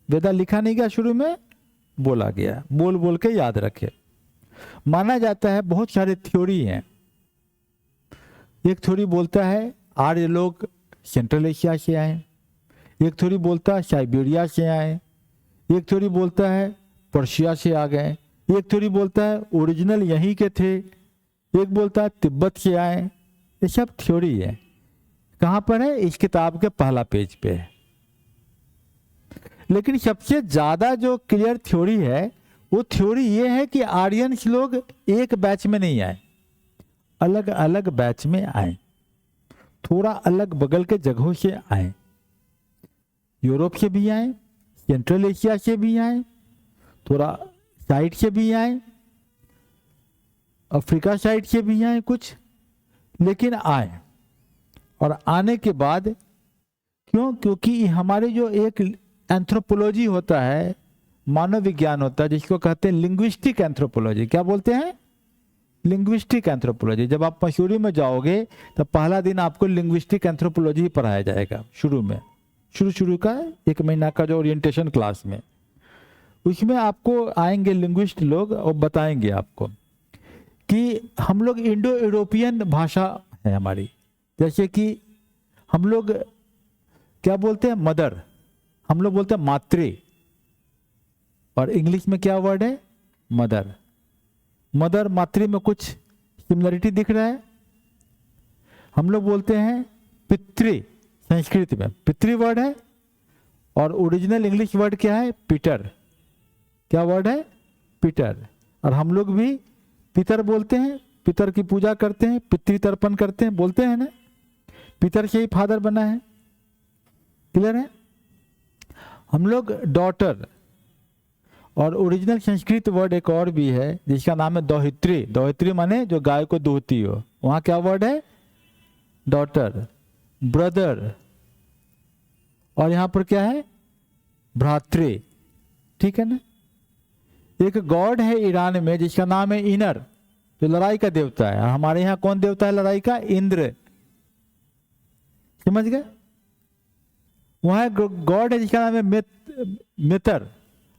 वेदा लिखा नहीं गया, शुरू में बोला गया, बोल बोल के याद रखे। माना जाता है बहुत सारे थ्योरी हैं। एक थ्योरी बोलता है आर्य लोग सेंट्रल एशिया से आए, एक थ्योरी बोलता है साइबेरिया से आए, एक थ्योरी बोलता है पर्शिया से आ गए, एक थ्योरी बोलता है ओरिजिनल यहीं के थे, एक बोलता है तिब्बत से आए। ये सब थ्योरी है। कहाँ पर है? इस किताब के पहला पेज पे है। लेकिन सबसे ज्यादा जो क्लियर थ्योरी है वो थ्योरी ये है कि आर्यंस लोग एक बैच में नहीं आए, अलग अलग बैच में आए, थोड़ा अलग बगल के जगहों से आए। यूरोप से भी आए, सेंट्रल एशिया से भी आए, थोड़ा साइड से भी आए, अफ्रीका साइड से भी आए कुछ, लेकिन आए। और आने के बाद क्यों? क्योंकि हमारे जो एक एंथ्रोपोलॉजी होता है, मानव विज्ञान होता है, जिसको कहते हैं लिंग्विस्टिक एंथ्रोपोलॉजी। क्या बोलते हैं? Linguistic anthropology. जब आप मसूरी में जाओगे तो पहला दिन आपको लिंग्विस्टिक एंथ्रोपोलॉजी ही पढ़ाया जाएगा शुरू में, शुरू का 1 महीना का जो ओरिएंटेशन क्लास में, उसमें आपको आएंगे लिंग्विस्ट लोग और बताएंगे आपको कि हम लोग इंडो यूरोपियन भाषा है हमारी। जैसे कि हम लोग क्या बोलते हैं? मदर, हम लोग बोलते हैं मातृ, और इंग्लिश में क्या वर्ड है? मदर। मदर मातृ में कुछ सिमिलरिटी दिख रहा है। हम लोग बोलते हैं पितृ, संस्कृत में पितृ वर्ड है, और ओरिजिनल इंग्लिश वर्ड क्या है? पीटर। क्या वर्ड है? पीटर। और हम लोग भी पितर बोलते हैं, पितर की पूजा करते हैं, पितृतर्पण करते हैं, बोलते हैं ना। पितर से ही फादर बना है। क्लियर है? हम लोग डॉटर, और ओरिजिनल संस्कृत वर्ड एक और भी है जिसका नाम है दोहित्री। दोहित्री माने जो गाय को दूहती हो, वहां क्या वर्ड है? डॉटर। ब्रदर, और यहां पर क्या है? भ्रातृ। ठीक है ना। एक गॉड है ईरान में जिसका नाम है इनर, जो लड़ाई का देवता है। हमारे यहाँ कौन देवता है लड़ाई का? इंद्र। समझ गए? वहां गॉड है जिसका नाम है मित्र,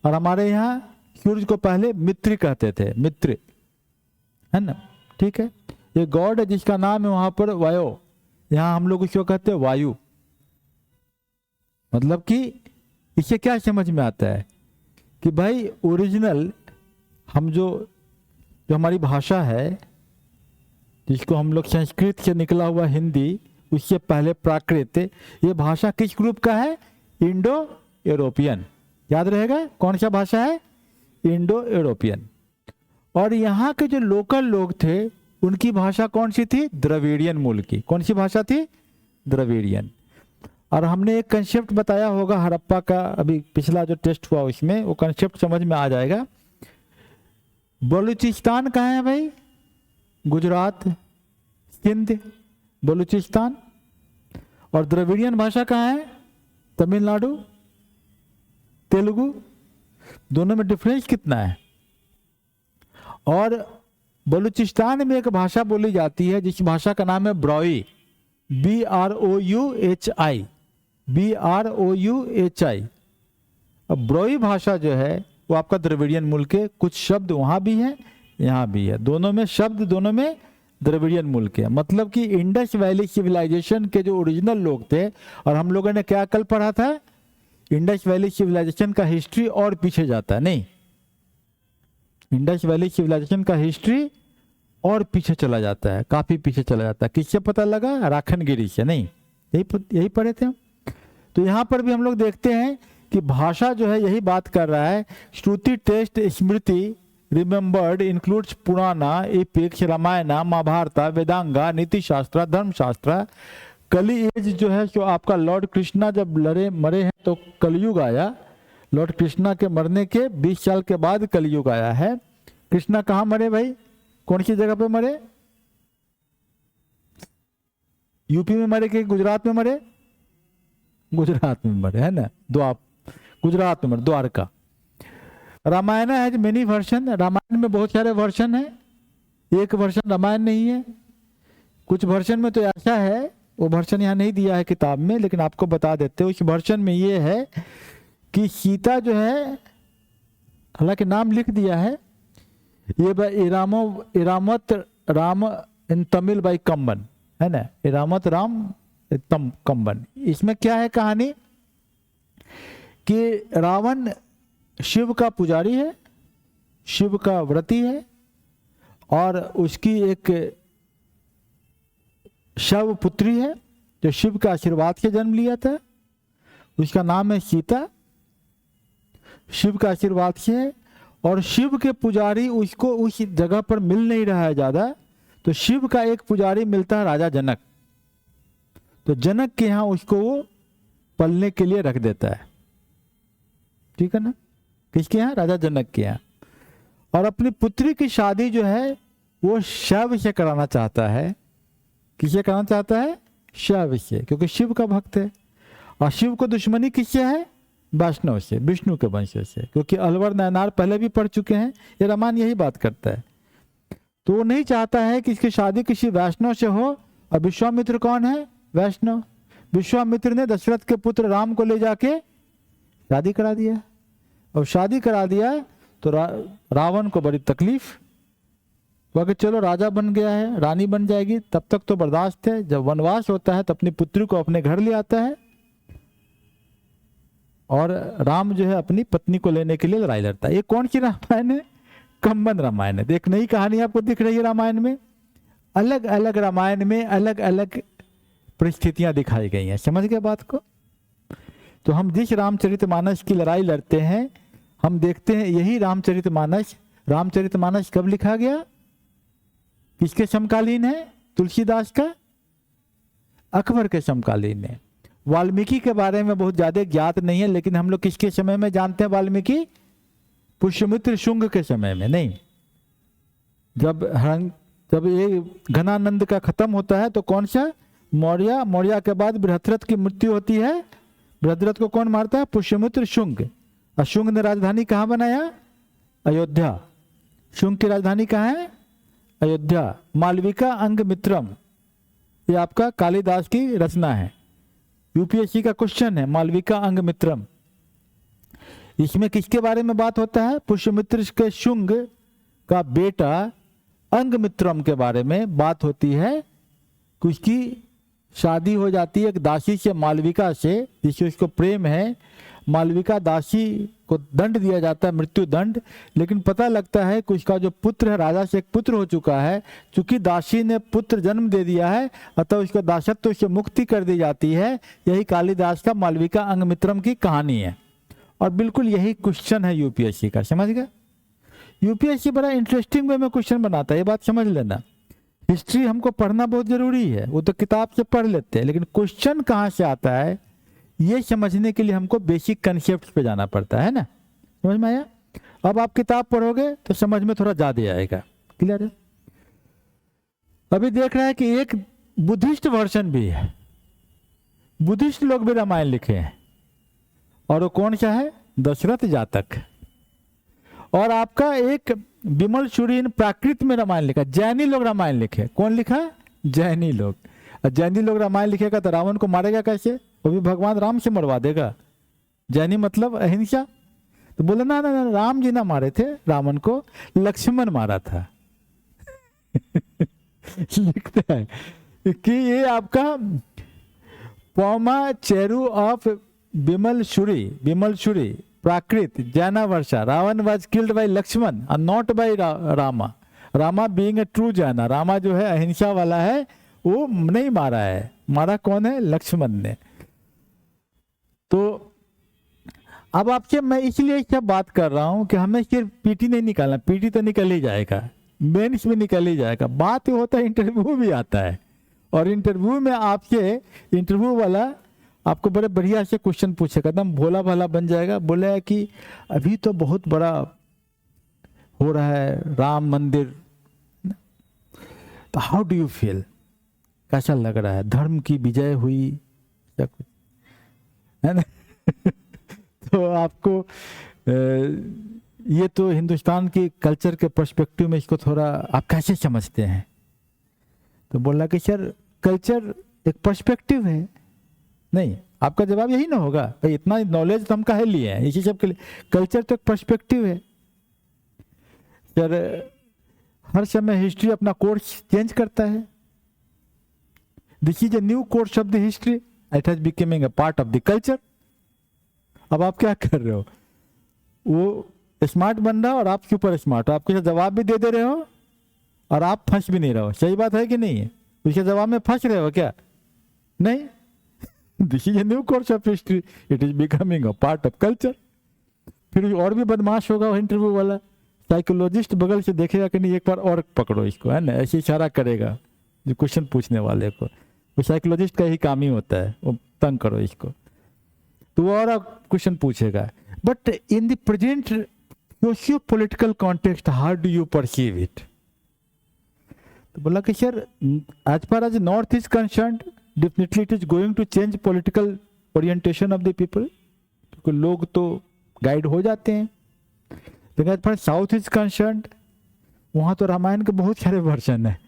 और हमारे यहाँ सूर्य को पहले मित्र कहते थे, मित्र, है ना। ठीक है। ये गॉड है जिसका नाम है वहां पर वायु, यहाँ हम लोग उसको कहते हैं वायु। मतलब कि इससे क्या समझ में आता है कि भाई ओरिजिनल हम जो हमारी भाषा है, जिसको हम लोग संस्कृत से निकला हुआ हिंदी, उससे पहले प्राकृत, ये भाषा किस ग्रुप का है? Indo European. याद रहेगा कौन सा भाषा है? Indo European. और यहाँ के जो लोकल लोग थे उनकी भाषा कौन सी थी? द्रविड़ियन मूल की। कौन सी भाषा थी? द्रविड़ियन। और हमने एक कंसेप्ट बताया होगा हड़प्पा का, अभी पिछला जो टेस्ट हुआ उसमें वो कंसेप्ट समझ में आ जाएगा। बलूचिस्तान कहाँ है भाई? गुजरात, सिंध, बलूचिस्तान। और द्रविड़ियन भाषा कहाँ है? तमिलनाडु, तेलुगु। दोनों में डिफरेंस कितना है? और बलूचिस्तान में एक भाषा बोली जाती है जिस भाषा का नाम है ब्रोई, BROUHI, BROUHI। अब ब्रोई भाषा जो है वो आपका द्रविड़ियन मूल के, कुछ शब्द वहां भी है यहाँ भी है, दोनों में शब्द, दोनों में द्रविड़ियन मूल के। मतलब कि इंडस वैली सिविलाइजेशन के जो ओरिजिनल लोग थे, और हम लोगों ने क्या कल पढ़ा था? इंडस वैली सिविलाइजेशन का हिस्ट्री और पीछे जाता है। नहीं, इंडस वैली सिविलाइजेशन का हिस्ट्री और पीछे चला जाता है, काफी पीछे चला जाता है। किससे पता लगा? राखनगिरी से। नहीं, यही पढ़े थे हम। तो यहाँ पर भी हम लोग देखते हैं कि भाषा जो है यही बात कर रहा है। श्रुति, टेस्ट, स्मृति, रिमेम्बर्ड इंक्लूड्स पुराना, एपिक्स, रामायण, महाभारत, वेदांगा, नीति शास्त्र, धर्मशास्त्र। कली एज जो है जो आपका लॉर्ड कृष्णा जब मरे हैं तो कलयुग आया। लॉर्ड कृष्णा के मरने के 20 साल के बाद कलयुग आया है। कृष्णा कहाँ मरे भाई? कौन सी जगह पे मरे? यूपी में मरे कि गुजरात में मरे? गुजरात में मरे, है ना। गुजरात में मरे, द्वारका। रामायण है मेनी वर्षन, रामायण में बहुत सारे वर्षन है, एक वर्षन रामायण नहीं है। कुछ वर्षन में तो ऐसा है, वो वर्षन यहाँ नहीं दिया है किताब में, लेकिन आपको बता देते हैं। उस वर्षन में ये है कि सीता जो है, हालांकि नाम लिख दिया है, ये इरामत राम इन तमिल बाई कम्बन, है ना, इरामत राम कम्बन। इसमें क्या है कहानी कि रावण शिव का पुजारी है, शिव का व्रती है, और उसकी एक शव पुत्री है जो शिव के आशीर्वाद से जन्म लिया था। उसका नाम है सीता, शिव के आशीर्वाद से है। और शिव के पुजारी उसको उस जगह पर मिल नहीं रहा है ज्यादा, तो शिव का एक पुजारी मिलता है राजा जनक। तो जनक के यहाँ उसको वो पलने के लिए रख देता है। ठीक है ना। किसके यहाँ? राजा जनक के यहाँ। और अपनी पुत्री की शादी जो है वो शैव से कराना चाहता है। किसे कराना चाहता है? शैव से, क्योंकि शिव का भक्त है। और शिव को दुश्मनी किससे है? वैष्णव से, विष्णु के वंश से, क्योंकि अलवर नयनार पहले भी पढ़ चुके हैं, ये रामायण यही बात करता है। तो वो नहीं चाहता है कि इसकी शादी किसी वैष्णव से हो। और विश्वामित्र कौन है? वैष्णव। विश्वामित्र ने दशरथ के पुत्र राम को ले जाके शादी करा दिया। और शादी करा दिया तो रावण को बड़ी तकलीफ, कि चलो राजा बन गया है, रानी बन जाएगी, तब तक तो बर्दाश्त है। जब वनवास होता है तो अपनी पुत्री को अपने घर ले आता है, और राम जो है अपनी पत्नी को लेने के लिए लड़ाई लड़ता है। ये कौन सी रामायण है? कंबन रामायण है। एक नई कहानी आपको दिख रही है रामायण में। अलग अलग रामायण में अलग अलग परिस्थितियां दिखाई गई हैं। समझ गए बात को? तो हम जिस रामचरितमानस की लड़ाई लड़ते हैं, हम देखते हैं यही रामचरितमानस कब लिखा गया? किसके समकालीन है? तुलसीदास का? अकबर के समकालीन है। वाल्मीकि के बारे में बहुत ज्यादा ज्ञात नहीं है, लेकिन हम लोग किसके समय में जानते हैं वाल्मीकि? पुष्यमित्र शुंग के समय में। नहीं, जब ये घनानंद का खत्म होता है तो कौन सा? मौर्य के बाद बृहद्रथ की मृत्यु होती है। बृहद्रथ को कौन मारता है? पुष्यमित्र शुंग। और शुंग ने राजधानी कहाँ बनाया? अयोध्या। शुंग की राजधानी कहाँ है? अयोध्या। मालविका अंग मित्रम, ये आपका कालिदास की रचना है। यूपीएससी का क्वेश्चन है, मालविका अंग मित्रम। इसमें किसके बारे में बात होता है? पुष्यमित्र के शुंग का बेटा अंग मित्रम के बारे में बात होती है। उसकी शादी हो जाती है एक दासी से, मालविका से, जिससे उसको प्रेम है। मालविका दासी को दंड दिया जाता है, मृत्यु दंड। लेकिन पता लगता है कि उसका जो पुत्र है, राजा से एक पुत्र हो चुका है। चूंकि दासी ने पुत्र जन्म दे दिया है, अतः उसका दासत्व से मुक्ति कर दी जाती है। यही कालिदास का मालविका अंग मित्रम की कहानी है। और बिल्कुल यही क्वेश्चन है यूपीएससी का। समझ गए? यूपीएससी बड़ा इंटरेस्टिंग वे में क्वेश्चन बनाता है, ये बात समझ लेना। हिस्ट्री हमको पढ़ना बहुत जरूरी है, वो तो किताब से पढ़ लेते हैं, लेकिन क्वेश्चन कहाँ से आता है ये समझने के लिए हमको बेसिक कंसेप्ट पे जाना पड़ता है ना। समझ में आया? अब आप किताब पढ़ोगे तो समझ में थोड़ा ज्यादा आएगा। क्लियर है? अभी देख रहे हैं कि एक बुद्धिस्ट वर्जन भी है। बुद्धिस्ट लोग भी रामायण लिखे हैं, और वो कौन सा है? दशरथ जातक। और आपका एक विमल सूरी प्राकृत में रामायण लिखा। जैनी लोग रामायण लिखे। कौन लिखा? जैनी लोग। और जैनी लोग रामायण लिखेगा तो रावण को मारेगा कैसे? वो भी भगवान राम से मरवा देगा। जैनी मतलब अहिंसा। तो बोले ना ना, ना राम जी ना मारे थे रावण को, लक्ष्मण मारा था। लिखते हैं कि ये आपका पौमा चेरू ऑफ विमल सूरी प्राकृत जैना वर्षा। Ravana was killed by Lakshmana और not by Rama. Rama being a true Jaina, Rama जो है अहिंसा वाला है, वो नहीं मारा है। मारा कौन है? लक्ष्मण ने। तो अब आपसे मैं इसलिए क्या बात कर रहा हूं कि हमें सिर्फ पीटी नहीं निकालना। पीटी तो निकल ही जाएगा, मेंस भी निकल ही जाएगा। बात ये होता है इंटरव्यू भी आता है, और इंटरव्यू में आपसे इंटरव्यू वाला आपको बड़े बढ़िया से क्वेश्चन पूछेगा, एकदम भोला भाला बन जाएगा। बोला है कि अभी तो बहुत बड़ा हो रहा है राम मंदिर, तो हाउ डू यू फील? कैसा लग रहा है? धर्म की विजय हुई या कुछ, है ना? तो आपको ये तो हिंदुस्तान की कल्चर के पर्सपेक्टिव में इसको थोड़ा आप कैसे समझते हैं? तो बोला कि सर कल्चर एक पर्सपेक्टिव है। नहीं, आपका जवाब यही ना होगा, भाई इतना नॉलेज तो हम काहे लिए हैं इसी सब के लिए। कल्चर तो एक पर्सपेक्टिव है सर। हर समय हिस्ट्री अपना कोर्स चेंज करता है। This is a new course of the history, it has becoming a part of the culture. अब आप क्या कर रहे हो? वो स्मार्ट बन रहा हो और आप सुपर स्मार्ट हो, आपके जवाब भी दे रहे हो और आप फंस भी नहीं रहे हो। सही बात है कि नहीं है? उसके जवाब में फंस रहे हो क्या? नहीं। This is a new course of history, it is becoming a part of culture. फिर और भी बदमाश होगा इंटरव्यू वाला, साइकोलॉजिस्ट बगल से देखेगा कि नहीं एक बार और पकड़ो इसको, है ना, ऐसे इशारा करेगा जो क्वेश्चन पूछने वाले को। वो साइकोलॉजिस्ट का ही काम ही होता है, वो तंग करो इसको, तो वो और क्वेश्चन पूछेगा। But in the present socio political context how do you perceive it? तो बोला कि sir as far as north is concern definitely it is going to change political orientation of the people, क्योंकि लोग तो guide हो जाते हैं। लेकिन as far south is concern, वहां तो रामायण के बहुत सारे वर्जन है,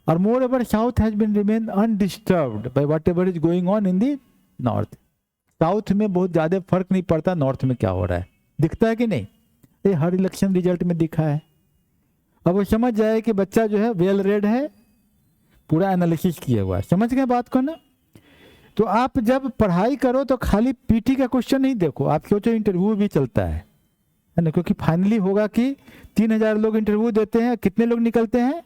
और moreover south has been remain undisturbed by whatever is going on in the north. South में बहुत ज्यादा फर्क नहीं पड़ता नॉर्थ में क्या हो रहा है, दिखता है कि नहीं, ये हर इलेक्शन रिजल्ट में दिखा है। अब वो समझ जाए कि बच्चा जो है वेल रेड है, पूरा एनालिसिस किया हुआ है, समझ गए बात को ना। तो आप जब पढ़ाई करो तो खाली पीटी का क्वेश्चन नहीं देखो, आप सोचो इंटरव्यू भी चलता है ना, क्योंकि फाइनली होगा कि 3000 लोग इंटरव्यू देते हैं, कितने लोग निकलते हैं,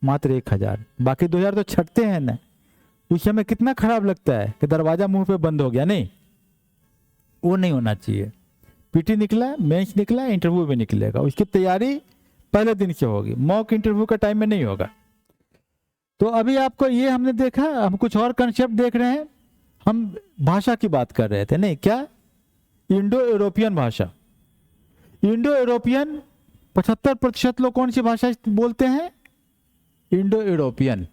मात्र 1000, बाकी 2000 तो छटते हैं ना। उस समय कितना खराब लगता है कि दरवाजा मुंह पे बंद हो गया, नहीं, वो नहीं होना चाहिए। पीटी निकला, मेंस निकला, इंटरव्यू भी निकलेगा, उसकी तैयारी पहले दिन से होगी, मॉक इंटरव्यू का टाइम में नहीं होगा। तो अभी आपको ये हमने देखा, हम कुछ और कंसेप्ट देख रहे हैं, हम भाषा की बात कर रहे थे, नहीं क्या, इंडो यूरोपियन भाषा। इंडो यूरोपियन 75% लोग कौन सी भाषा बोलते हैं, Indo European.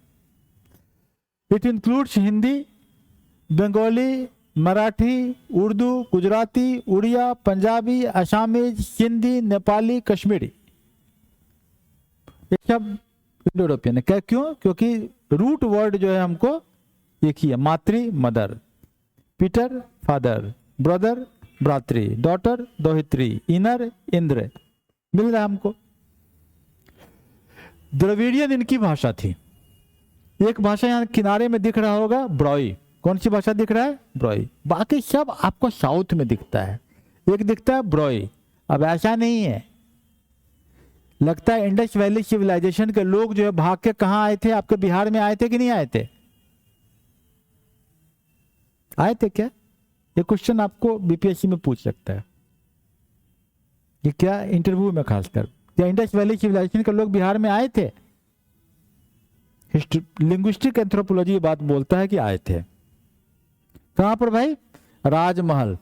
It includes Hindi, Bengali, Marathi, Urdu, Gujarati, Oriya, Punjabi, Assamese, Sindhi, Nepali, Kashmiri, ये सब इंडो यूरोपियन है। क्या, क्यों, क्योंकि रूट वर्ड जो है हमको एक ही है, मातृ मदर, पीटर फादर, ब्रदर भ्रातृ, डॉटर दोहित्री, इनर इंद्र, मिल रहा है हमको। द्रविड़ियन इनकी भाषा थी। एक भाषा यहाँ किनारे में दिख रहा होगा, ब्रॉई, कौन सी भाषा दिख रहा है, ब्रॉई, बाकी सब आपको साउथ में दिखता है। एक दिखता है ब्रॉई। अब ऐसा नहीं है, लगता है इंडस वैली सिविलाइजेशन के लोग जो है भाग के कहां आए थे, आपके बिहार में आए थे कि नहीं आए थे, आए थे क्या, ये क्वेश्चन आपको बीपीएससी में पूछ सकता है, ये क्या इंटरव्यू में खासकर, क्या इंडस वैली सिविलाइजेशन के लोग बिहार में आए थे। लिंग्विस्टिक एंथ्रोपोलॉजी बात बोलता है कि आए थे। कहां पर भाई, राजमहल,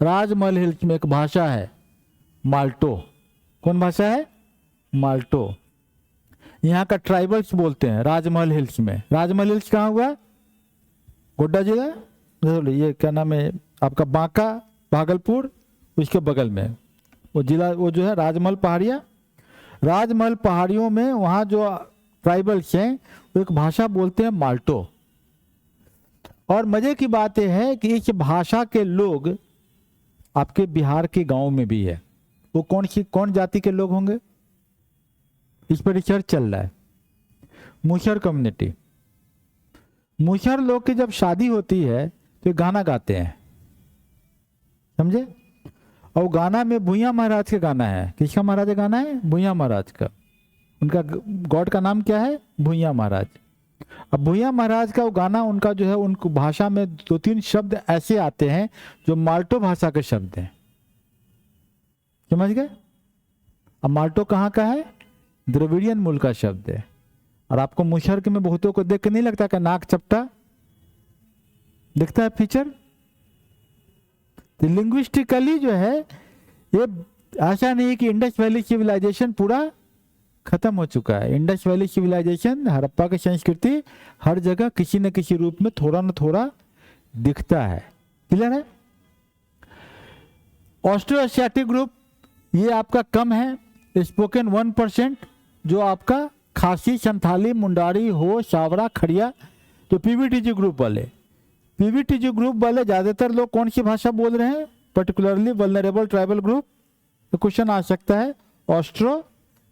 राजमहल हिल्स में एक भाषा है माल्टो। कौन भाषा है, माल्टो। यहाँ का ट्राइबल्स बोलते हैं राजमहल हिल्स में। राजमहल हिल्स कहाँ हुआ, गोड्डा जिला, ये क्या नाम है आपका, बांका, भागलपुर, उसके बगल में वो जिला, वो जो है राजमहल पहाड़िया। राजमहल पहाड़ियों में वहाँ जो ट्राइबल्स हैं वो एक भाषा बोलते हैं माल्टो। और मजे की बात यह है कि इस भाषा के लोग आपके बिहार के गांव में भी है। वो कौन जाति के लोग होंगे, इस पर रिसर्च चल रहा है। मुसहर कम्युनिटी। मुसहर लोग की जब शादी होती है तो गाना गाते हैं, समझे। और गाना में भूया महाराज का गाना है। किसका महाराज का गाना है, भूया महाराज का। उनका गॉड का नाम क्या है, भूया महाराज। अब भूया महाराज का वो गाना, उनका जो है, उनको भाषा में 2-3 शब्द ऐसे आते हैं जो माल्टो भाषा के शब्द हैं, समझ गए। अब माल्टो कहाँ का है, द्रविड़ियन मूल का शब्द है। और आपको मुसहर के में बहुतों को देख के नहीं लगता कि नाक चपटा दिखता है फीचर। तो लिंग्विस्टिकली जो है ये ऐसा नहीं कि इंडस वैली सिविलाइजेशन पूरा खत्म हो चुका है। इंडस वैली सिविलाइजेशन, हड़प्पा की संस्कृति हर जगह किसी न किसी रूप में थोड़ा न थोड़ा दिखता है। क्लियर है। ऑस्ट्रो एशियाटिक ग्रुप ये आपका कम है, स्पोकन 1%, जो आपका खासी, संथाली, मुंडारी, हो, सावरा, खड़िया। तो पीवीटीजी ग्रुप वाले, पीवीटीजी ग्रुप वाले ज्यादातर लोग कौन सी भाषा बोल रहे हैं, पर्टिकुलरली वल्नरेबल ट्राइबल ग्रुप। तो क्वेश्चन आ सकता है ऑस्ट्रो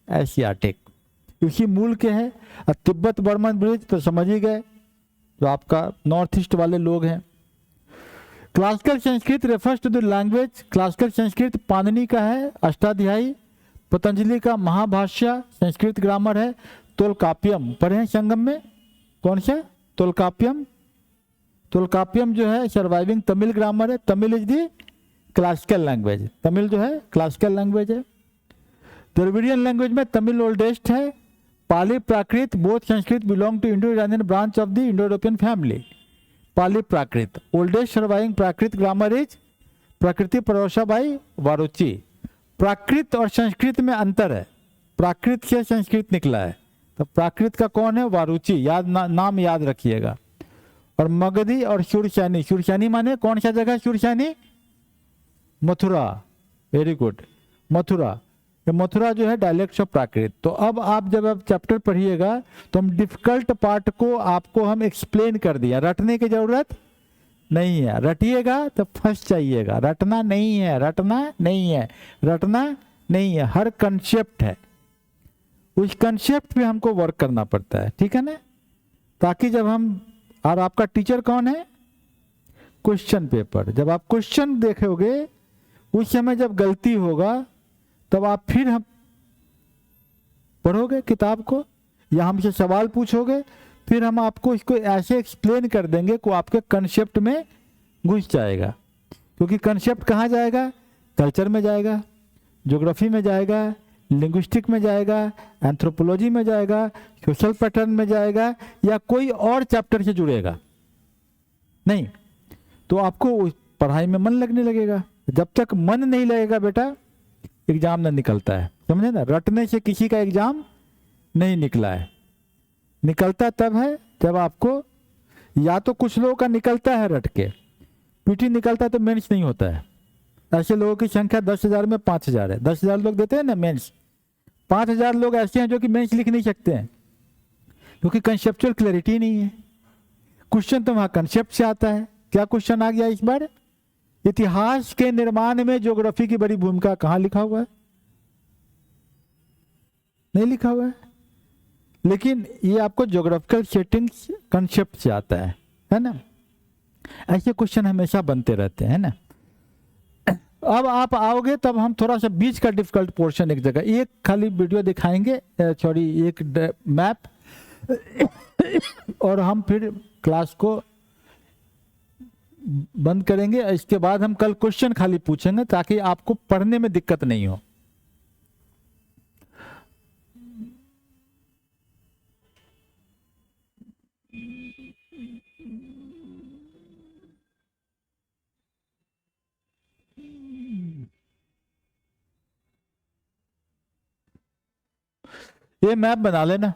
एशियाटिक, इसी मूल के हैं। और तिब्बत बर्मन ब्रिज तो समझ ही गए, जो आपका नॉर्थ ईस्ट वाले लोग हैं। Classical Sanskrit refers to the language. Classical Sanskrit Panini का है, अष्टाध्यायी। पतंजलि का महाभाष्य संस्कृत ग्रामर है। तोलकाप्यम पढ़े हैं संगम में, कौन सा, तोलकाप्यम। तोलकाप्यम जो है सर्वाइविंग तमिल ग्रामर है। Tamil is the classical language, Tamil जो है क्लासिकल लैंग्वेज है। द्रविडियन लैंग्वेज में तमिल ओल्डेस्ट है। Pali Prakrit, both Sanskrit belong to Indo Iranian branch of the Indo European family. Pali Prakrit, oldest surviving Prakrit grammar is प्रकृति परोसा बाई वारुचि। प्राकृत और संस्कृत में अंतर है। प्राकृत से संस्कृत निकला है, तो प्राकृत का कौन है? वारुचि, याद नाम याद रखिएगा। और मगधी और शूरसैनी, शूरसैनी माने कौन सा जगह? शूरसैनी मथुरा, वेरी गुड, मथुरा। ये मथुरा जो है डायलेक्ट्स ऑफ प्राकृत। तो अब आप जब आप चैप्टर पढ़िएगा तो हम डिफिकल्ट पार्ट को आपको हम एक्सप्लेन कर दिया, रटने की जरूरत नहीं है। रटिएगा तो फंस जाइएगा, रटना नहीं है, रटना नहीं है, रटना नहीं है। हर कंसेप्ट है, उस कंसेप्ट पे हमको वर्क करना पड़ता है, ठीक है ना? ताकि जब हम, और आपका टीचर कौन है? Question paper. जब आप क्वेश्चन देखोगे उस समय जब गलती होगा तब आप फिर हम पढ़ोगे किताब को या हमसे सवाल पूछोगे, फिर हम आपको इसको ऐसे एक्सप्लेन कर देंगे को आपके कंसेप्ट में घुस जाएगा। क्योंकि कंसेप्ट कहाँ जाएगा? कल्चर में जाएगा, ज्योग्राफी में जाएगा, लिंग्विस्टिक में जाएगा, एंथ्रोपोलॉजी में जाएगा, सोशल पैटर्न में जाएगा, या कोई और चैप्टर से जुड़ेगा नहीं। तो आपको पढ़ाई में मन लगने लगेगा। जब तक मन नहीं लगेगा बेटा एग्जाम ना निकलता है, समझे ना? रटने से किसी का एग्जाम नहीं निकला है। निकलता तब है जब आपको, या तो कुछ लोगों का निकलता है रट के, पीटी निकलता है तो मेंस नहीं होता है। ऐसे लोगों की संख्या 10,000 में 5,000 है। 10,000 लोग देते हैं ना मेंस, 5,000 लोग ऐसे हैं जो कि मेंस लिख नहीं सकते हैं, क्योंकि कंसेप्चुअल क्लैरिटी नहीं है। क्वेश्चन तो वहां कंसेप्ट से आता है। क्या क्वेश्चन आ गया इस बार? इतिहास के निर्माण में ज्योग्राफी की बड़ी भूमिका, कहां लिखा हुआ है? नहीं लिखा हुआ है, लेकिन ये आपको ज्योग्राफिकल सेटिंग्स कंसेप्ट से आता है ना? ऐसे क्वेश्चन हमेशा बनते रहते हैं ना। अब आप आओगे तब हम थोड़ा सा बीच का डिफिकल्ट पोर्शन एक जगह, एक खाली वीडियो दिखाएंगे, सॉरी एक मैप, और हम फिर क्लास को बंद करेंगे। इसके बाद हम कल क्वेश्चन खाली पूछेंगे ताकि आपको पढ़ने में दिक्कत नहीं हो। ये मैप बना लेना,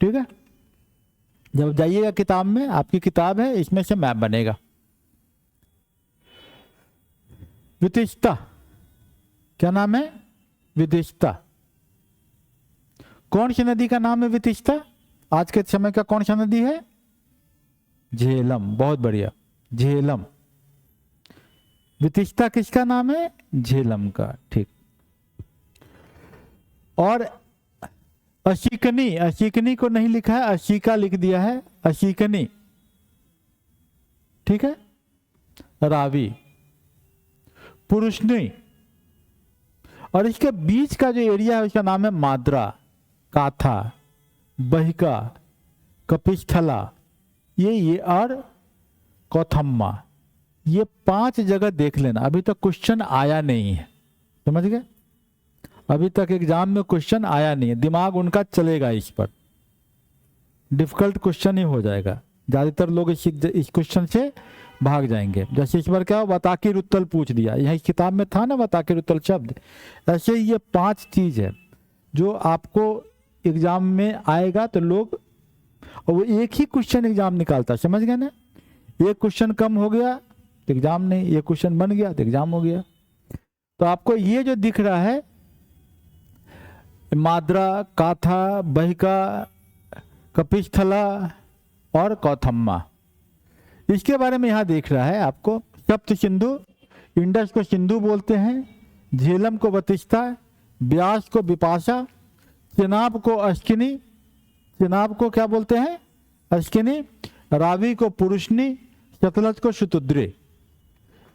ठीक है? जब जाइएगा किताब में, आपकी किताब है, इसमें से मैप बनेगा। विदिशा, क्या नाम है? विदिशा। कौन सी नदी का नाम है विदिशा? आज के समय का कौन सा नदी है? झेलम। बहुत बढ़िया, झेलम। विदिशा किसका नाम है? झेलम का, ठीक। और अशिकनी, अशिकनी को नहीं लिखा है, अशिका लिख दिया है, अशिकनी, ठीक है? रावी, पुरुषनी, और इसके बीच का जो एरिया है उसका नाम है माद्रा, काथा, बहिका, कपिस्थला, ये और कौथम्मा। ये 5 जगह देख लेना। अभी तक क्वेश्चन आया नहीं है, समझ गए? अभी तक एग्जाम में क्वेश्चन आया नहीं है, दिमाग उनका चलेगा इस पर, डिफिकल्ट क्वेश्चन ही हो जाएगा। ज्यादातर लोग इस क्वेश्चन से भाग जाएंगे। जैसे इस बार क्या वताकी रुत्तल पूछ दिया, यह किताब में था ना वताकी रुत्तल शब्द। ऐसे ये 5 चीज है जो आपको एग्जाम में आएगा तो लोग, और वो एक ही क्वेश्चन एग्जाम निकालता, समझ गए ना? एक क्वेश्चन कम हो गया तो एग्जाम नहीं, ये क्वेश्चन बन गया तो एग्जाम हो गया। तो आपको ये जो दिख रहा है माद्रा, काथा, बहिका, कपिस्थला और कौथम्मा, इसके बारे में यहां देख रहा है आपको। सप्त सिंधु, इंडस को सिंधु बोलते हैं, झेलम को वतिष्ठा, ब्यास को विपाशा, चेनाब को अश्किनी, चेनाब को क्या बोलते हैं? अश्किनी, रावी को पुरुषनी, सतलज को शतुद्री।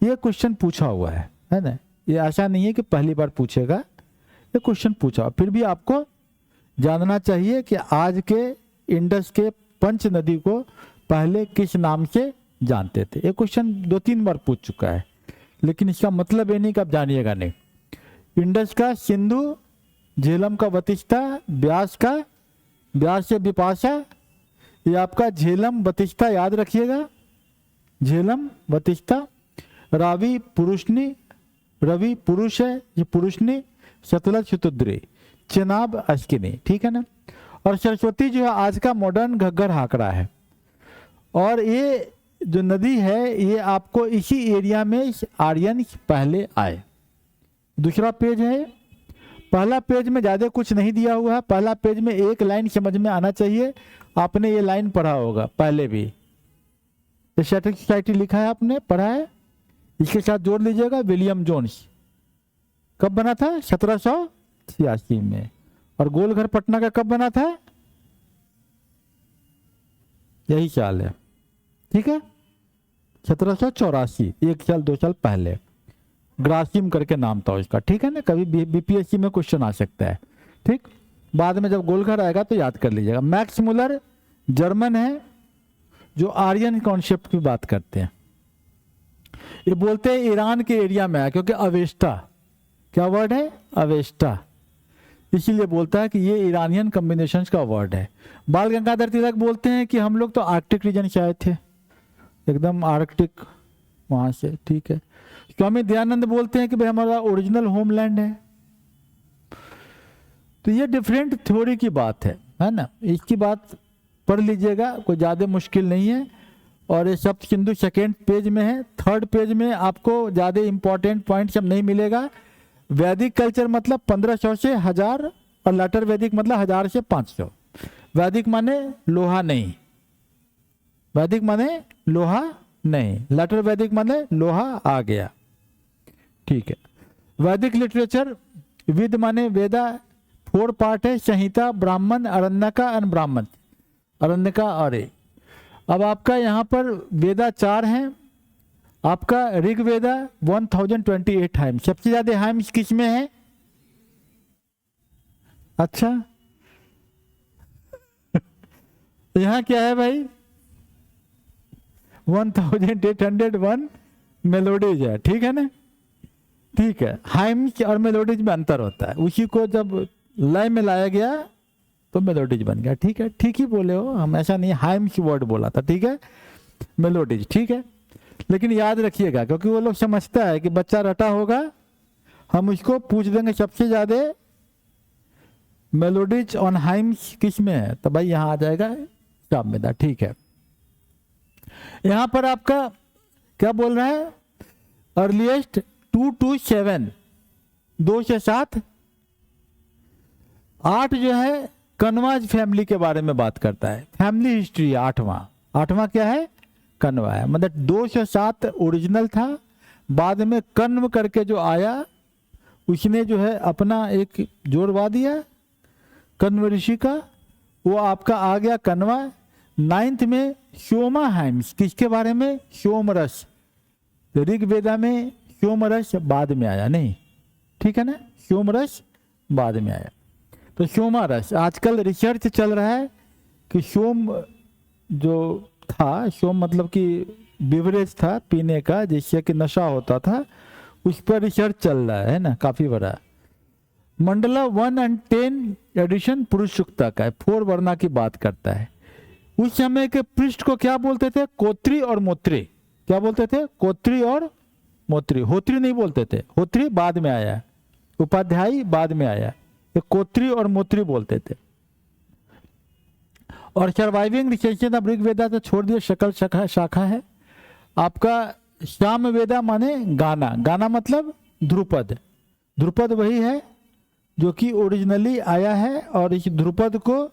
ये क्वेश्चन पूछा हुआ है ना? ये ऐसा नहीं है कि पहली बार पूछेगा, ये क्वेश्चन पूछा। फिर भी आपको जानना चाहिए कि आज के इंडस के पंच नदी को पहले किस नाम से जानते थे। ये क्वेश्चन 2-3 बार पूछ चुका है, लेकिन इसका मतलब ये नहीं कि आप जानिएगा नहीं। इंडस का सिंधु, झेलम का वतिष्ठा, ब्यास से विपाशा, ये आपका झेलम वतिष्ठा याद रखिएगा, झेलम वतिष्ठा। रावी पुरुषनी, रवि पुरुष है, ये पुरुषनी। सतलज शतुद्री, चेनाब अश्किनी, ठीक है ना। और सरस्वती जो है आज का मॉडर्न घग्गर हाकड़ा है। और ये जो नदी है ये आपको इसी एरिया में आर्यन पहले आए। दूसरा पेज है, पहला पेज में ज़्यादा कुछ नहीं दिया हुआ है, पहला पेज में एक लाइन समझ में आना चाहिए। आपने ये लाइन पढ़ा होगा पहले भी, एशियाटिक सोसाइटी लिखा है आपने पढ़ा है, इसके साथ जोड़ लीजिएगा विलियम जोन्स। कब बना था? 1786 में। और गोलघर पटना का कब बना था? यही साल है, ठीक है, 1784, 1 साल 2 साल पहले। ग्रासिम करके नाम था उसका, ठीक है ना। कभी बीपीएससी में क्वेश्चन आ सकता है, ठीक। बाद में जब गोलघर आएगा तो याद कर लीजिएगा। मैक्स मुलर जर्मन है जो आर्यन कॉन्सेप्ट की बात करते हैं। ये बोलते हैं ईरान के एरिया में है, क्योंकि अवेस्टा, क्या वर्ड है? अवेस्टा, इसीलिए बोलता है कि ये ईरानियन कॉम्बिनेशंस का वर्ड है। बाल गंगाधर तिलक बोलते हैं कि हम लोग तो आर्कटिक रीजन से आए थे, एकदम आर्कटिक वहां से, ठीक है। स्वामी दयानंद बोलते हैं कि भाई हमारा ओरिजिनल होमलैंड है। तो ये डिफरेंट थ्योरी की बात है ना। इसकी बात पढ़ लीजिएगा, कोई ज़्यादा मुश्किल नहीं है। और ये सप्त सिंधु सेकेंड पेज में है। थर्ड पेज में आपको ज़्यादा इंपॉर्टेंट पॉइंट सब नहीं मिलेगा। वैदिक कल्चर मतलब 1500 से 1000, और लेटर वैदिक मतलब 1000 से 500। वैदिक माने लोहा नहीं, वैदिक माने लोहा नहीं, लेटर वैदिक माने लोहा आ गया, ठीक है। वैदिक लिटरेचर, विद माने वेदा, 4 पार्ट है, संहिता, ब्राह्मण, अरण्यका एंड ब्राह्मण, अरण्यका आर्य। अब आपका यहाँ पर वेदा 4 हैं। आपका ऋग्वेदा 1028 हाइम, सबसे ज्यादा हाइम्स किस में है? अच्छा यहाँ क्या है भाई? 1801 मेलोडीज है, ठीक है ना, ठीक है। हाइम्स और मेलोडीज में अंतर होता है, उसी को जब लय में लाया गया तो मेलोडीज बन गया, ठीक है। ठीक ही बोले हो, हम ऐसा नहीं हाइम्स वर्ड बोला था, ठीक है, मेलोडीज, ठीक है। लेकिन याद रखिएगा, क्योंकि वो लोग समझता है कि बच्चा रटा होगा, हम उसको पूछ देंगे सबसे ज्यादा मेलोडीज ऑन हाइम्स किस में है, तो भाई यहाँ आ जाएगा सामवेदा, ठीक है। यहाँ पर आपका क्या बोल रहा है? अर्लीस्ट 2 to 7, 2 से 7। 8 जो है कन्वाज फैमिली के बारे में बात करता है, फैमिली हिस्ट्री। 8वां क्या है? कन्वा है। मतलब 2 से 7 ओरिजिनल था, बाद में कन्व करके जो आया उसने जो है अपना एक जोड़वा दिया कन्व ऋषि का, वो आपका आ गया कन्वा। 9th में सोमा हाइम्स, किसके बारे में? सोमरस। ऋग्वेदा में सोमरस बाद में आया, नहीं, ठीक है ना, सोमरस बाद में आया। तो सोमारस आजकल रिसर्च चल रहा है कि सोम जो था, सोम मतलब कि बिवरेज था पीने का जिससे कि नशा होता था, उस पर रिसर्च चल रहा है ना, काफी बड़ा। मंडला 1 and 10 एडिशन पुरुष सूक्ता का है, 4 वर्णा की बात करता है। उस समय के पृष्ठ को क्या बोलते थे? कोत्री और मोत्री। क्या बोलते थे? कोत्री और मोत्री। होत्री नहीं बोलते थे, होत्री बाद में आया, उपाध्यायी बाद में आया, ये कोत्री और मोत्री बोलते थे। और सर्वाइविंग रिसर्चेस ऑफ ऋग्वेदा तो छोड़ दिए, शकल शाखा है। आपका सामवेदा माने गाना, गाना मतलब ध्रुपद। ध्रुपद वही है जो कि ओरिजिनली आया है, और इस ध्रुपद को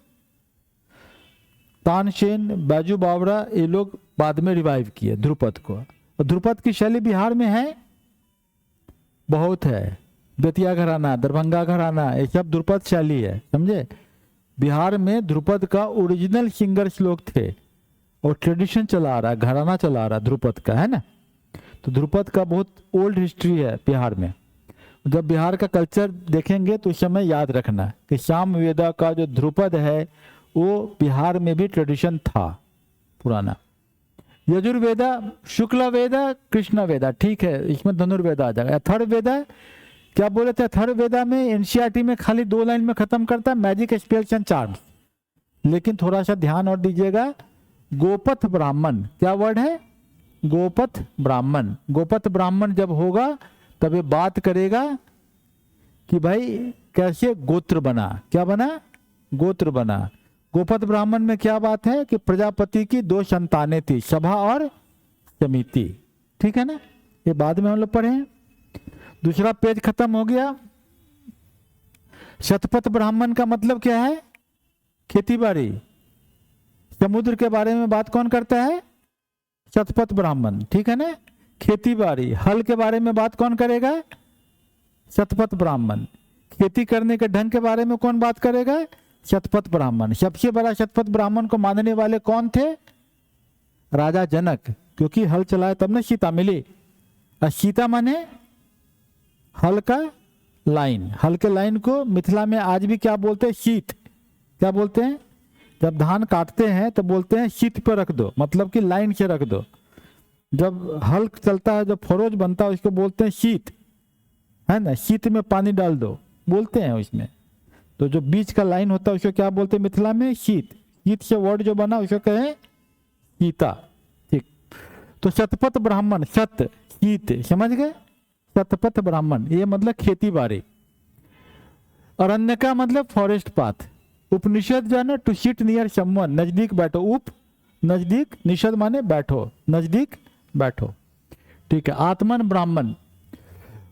तानसेन, बैजू बावरा ये लोग बाद में रिवाइव किए ध्रुपद को। और ध्रुपद की शैली बिहार में है, बहुत है, बेतिया घराना, दरभंगा घराना, ये सब ध्रुपद शैली है, समझे। बिहार में ध्रुपद का ओरिजिनल सिंगर्स लोग थे, और ट्रेडिशन चला आ रहा है, घराना चला आ रहा है ध्रुपद का, है ना। तो ध्रुपद का बहुत ओल्ड हिस्ट्री है बिहार में। जब बिहार का कल्चर देखेंगे तो उस समय याद रखना कि सामवेदा का जो ध्रुपद है वो बिहार में भी ट्रेडिशन था पुराना। यजुर्वेदा, शुक्ल वेदा, कृष्ण वेदा, ठीक है, इसमें धनुर्वेदा आ जाएगा। थर्ड वेदा क्या बोले थे? थर्ड वेदा में एनसीईआरटी में खाली 2 लाइन में खत्म करता है, मैजिक स्पेल्स एंड चार्म्स। लेकिन थोड़ा सा ध्यान और दीजिएगा, गोपथ ब्राह्मण, क्या वर्ड है? गोपथ ब्राह्मण। गोपथ ब्राह्मण जब होगा तब ये बात करेगा कि भाई कैसे गोत्र बना, क्या बना, गोत्र बना। गोपद ब्राह्मण में क्या बात है कि प्रजापति की 2 संतानें थी, सभा और समिति, ठीक है ना, ये बाद में हम लोग पढ़े हैं। दूसरा पेज खत्म हो गया। शतपथ ब्राह्मण का मतलब क्या है, खेती बाड़ी। समुद्र के बारे में बात कौन करता है, शतपथ ब्राह्मण, ठीक है ना। खेती बाड़ी, हल के बारे में बात कौन करेगा, शतपथ ब्राह्मण। खेती करने के ढंग के बारे में कौन बात करेगा, शतपथ ब्राह्मण। सबसे बड़ा शतपथ ब्राह्मण को मानने वाले कौन थे, राजा जनक, क्योंकि हल चलाया तब ना सीता मिली। और सीता माने हल का लाइन, हल के लाइन को मिथिला में आज भी क्या बोलते हैं, शीत। क्या बोलते हैं, जब धान काटते हैं तो बोलते हैं शीत पर रख दो, मतलब कि लाइन से रख दो। जब हल चलता है, जब फरोज बनता है, उसको बोलते हैं शीत, है ना, शीत में पानी डाल दो बोलते हैं उसमें। तो जो बीच का लाइन होता है उसको क्या बोलते हैं मिथिला में, शीत। शीत से वर्ड जो बना उसको कहें सीता, ठीक। तो शतपथ ब्राह्मण, शत शीत, समझ गए, शतपथ ब्राह्मण ये मतलब खेती बाड़ी। अरण्य का मतलब फॉरेस्ट पाथ। उपनिषद जो है ना, टू सिट नियर समवन, नजदीक बैठो। उप नजदीक, निषद माने बैठो, नजदीक बैठो, ठीक है। आत्मन ब्राह्मण,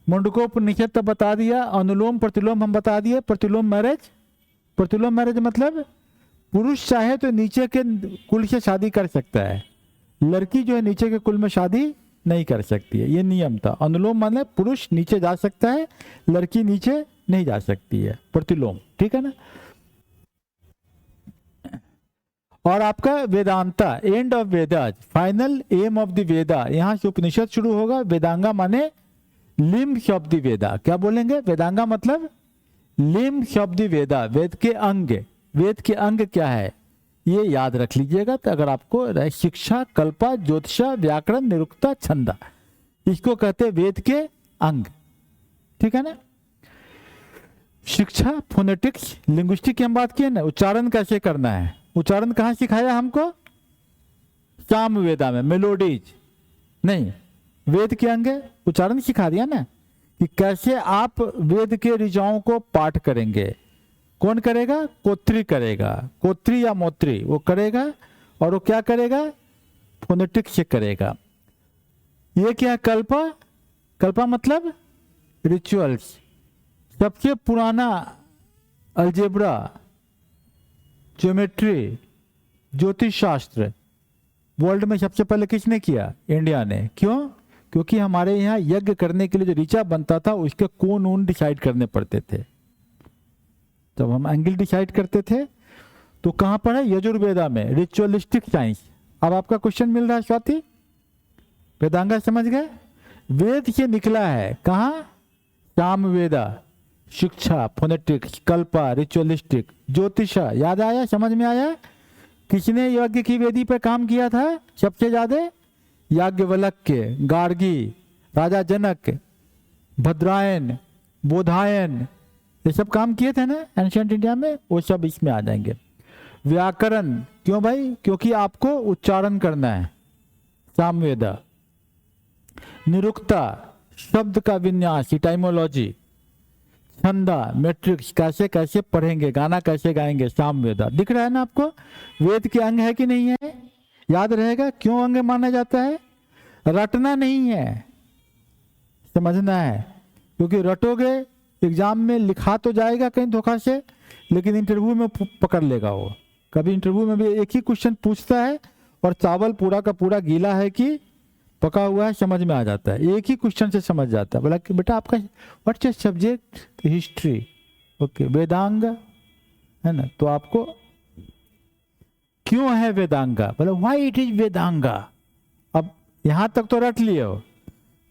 मुंडकोपनिषद तो बता दिया। अनुलोम प्रतिलोम हम बता दिए। प्रतिलोम मैरिज, प्रतिलोम मैरिज मतलब पुरुष चाहे तो नीचे के कुल से शादी कर सकता है, लड़की जो है नीचे के कुल में शादी नहीं कर सकती है, ये नियम था। अनुलोम माने पुरुष नीचे जा सकता है, लड़की नीचे नहीं जा सकती है, प्रतिलोम, ठीक है ना। और आपका Vedanta, end of Vedas, final aim of the Veda, यहां से उपनिषद शुरू होगा। वेदांगा माने लिम्ब ऑफ द वेदा, क्या बोलेंगे, वेदांगा मतलब लिम्ब ऑफ द वेदा, वेद के अंग। वेद के अंग क्या है ये याद रख लीजिएगा। तो अगर आपको शिक्षा, कल्पा, ज्योतिषा, व्याकरण, निरुक्ता, छंदा, इसको कहते हैं वेद के अंग, ठीक है ना। शिक्षा, फोनेटिक्स, लिंग्विस्टिक की हम बात किए ना, उच्चारण कैसे करना है, उच्चारण कहाँ सिखाया हमको, साम वेदा में। मेलोडीज नहीं, वेद के अंग उच्चारण सिखा दिया ना, कि कैसे आप वेद के ऋचाओं को पाठ करेंगे। कौन करेगा, कोत्री करेगा, कोत्री या मोत्री वो करेगा। और वो क्या करेगा, फोनेटिक्स से करेगा। ये क्या है, कल्पा, कल्पा मतलब रिचुअल्स। सबसे पुराना अलजेब्रा, ज्योमेट्री, ज्योतिष शास्त्र वर्ल्ड में सबसे पहले किसने किया, इंडिया ने। क्यों, क्योंकि हमारे यहाँ यज्ञ करने के लिए जो ऋचा बनता था उसके कोण ऊन डिसाइड करने पड़ते थे। जब हम एंगल डिसाइड करते थे तो कहाँ पर है, यजुर्वेदा में, रिचुअलिस्टिक साइंस। अब आपका क्वेश्चन मिल रहा है स्वाति, वेदांगा समझ गए, वेद से निकला है, कहाँ, साम वेदा। शिक्षा, फोनेटिक्स, कल्पा, रिचुअलिस्टिक, ज्योतिषा, याद आया, समझ में आया। किसने यज्ञ की वेदी पर काम किया था सबसे ज्यादा, याज्ञवल्क्य, गार्गी, राजा जनक, भद्रायन, बोधायन, ये सब काम किए थे ना एंशिएंट इंडिया में, वो सब इसमें आ जाएंगे। व्याकरण, क्यों भाई, क्योंकि आपको उच्चारण करना है, सामवेदा। निरुक्ता, शब्द का विन्यास, टाइमोलॉजी। छंदा, मैट्रिक्स, कैसे कैसे पढ़ेंगे, गाना कैसे गाएंगे, सामवेदा। दिख रहा है ना आपको, वेद के अंग है कि नहीं है, याद रहेगा। क्यों अंग माना जाता है, रटना नहीं है, समझना है। क्योंकि रटोगे एग्जाम में लिखा तो जाएगा कहीं धोखा से, लेकिन इंटरव्यू में पकड़ लेगा वो। कभी इंटरव्यू में भी एक ही क्वेश्चन पूछता है और चावल पूरा का पूरा गीला है कि पका हुआ है, समझ में आ जाता है, एक ही क्वेश्चन से समझ जाता है। बोला कि बेटा आपका what's your subject, history, okay, Vedang है ना, तो आपको क्यों है वेदांगा, बोला व्हाई इट इज वेदांगा। अब यहां तक तो रट लिए हो,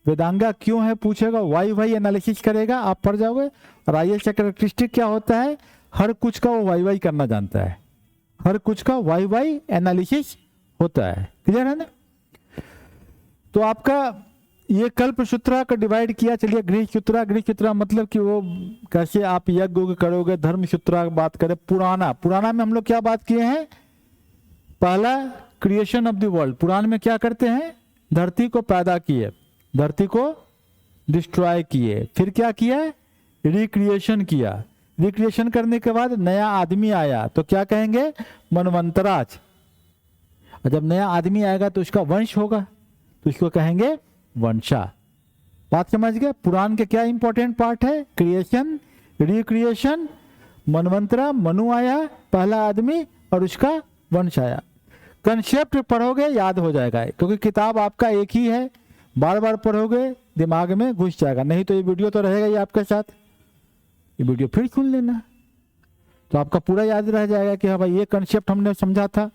वेदांगा क्यों है पूछेगा, वाई वाई एनालिसिस करेगा, आप पढ़ जाओगे। और आईएएस का कैरेक्टरिस्टिक क्या होता है, हर कुछ का वो वाई वाई करना जानता है, हर कुछ का वाई वाई एनालिसिस होता है, क्लियर है ना। तो आपका ये कल्प सूत्रा का डिवाइड किया। चलिए गृह सूत्रा, गृह सूत्रा मतलब कि वो कैसे आप यज्ञ करोगे। धर्म सूत्रा बात करें। पुराना, पुराना में हम लोग क्या बात किए हैं, पहला क्रिएशन ऑफ द वर्ल्ड। पुराण में क्या करते हैं, धरती को पैदा किए, धरती को डिस्ट्रॉय किए, फिर क्या किया, रिक्रिएशन किया, रिक्रिएशन करने के बाद नया आदमी आया तो क्या कहेंगे, मनवंतराज। और जब नया आदमी आएगा तो उसका वंश होगा तो उसको कहेंगे वंशा। बात समझ गए। पुराण के क्या इंपॉर्टेंट पार्ट है, क्रिएशन, रिक्रिएशन, मनवंतरा, मनु आया पहला आदमी और उसका वंश आया। कंसेप्ट पढ़ोगे याद हो जाएगा, क्योंकि किताब आपका एक ही है, बार बार पढ़ोगे दिमाग में घुस जाएगा। नहीं तो ये वीडियो तो रहेगा ही आपके साथ, ये वीडियो फिर सुन लेना तो आपका पूरा याद रह जाएगा कि हाँ भाई ये कंसेप्ट हमने समझा था।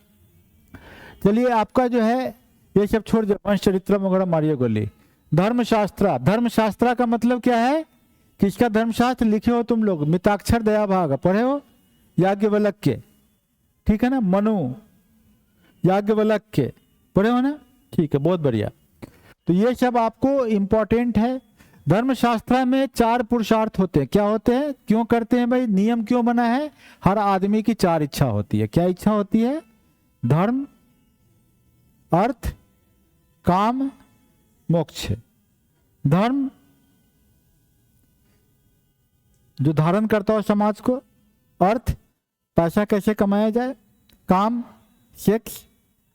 चलिए आपका जो है ये सब छोड़ दो, वंश चरित्र वगैरह मारियो गोली। धर्मशास्त्रा, धर्मशास्त्रा का मतलब क्या है, किसका धर्मशास्त्र लिखे हो तुम लोग, मिताक्षर दया भाग पढ़े हो, याज्ञवल्क्य, ठीक है ना, मनु याज्ञवल्क्य पढ़े हो ना, ठीक है, बहुत बढ़िया। तो ये सब आपको इंपॉर्टेंट है। धर्मशास्त्र में 4 पुरुषार्थ होते हैं। क्या होते हैं, क्यों करते हैं भाई, नियम क्यों बना है, हर आदमी की 4 इच्छा होती है। क्या इच्छा होती है, धर्म, अर्थ, काम, मोक्ष। धर्म जो धारण करता हो समाज को, अर्थ पैसा कैसे कमाया जाए, काम सेक्स,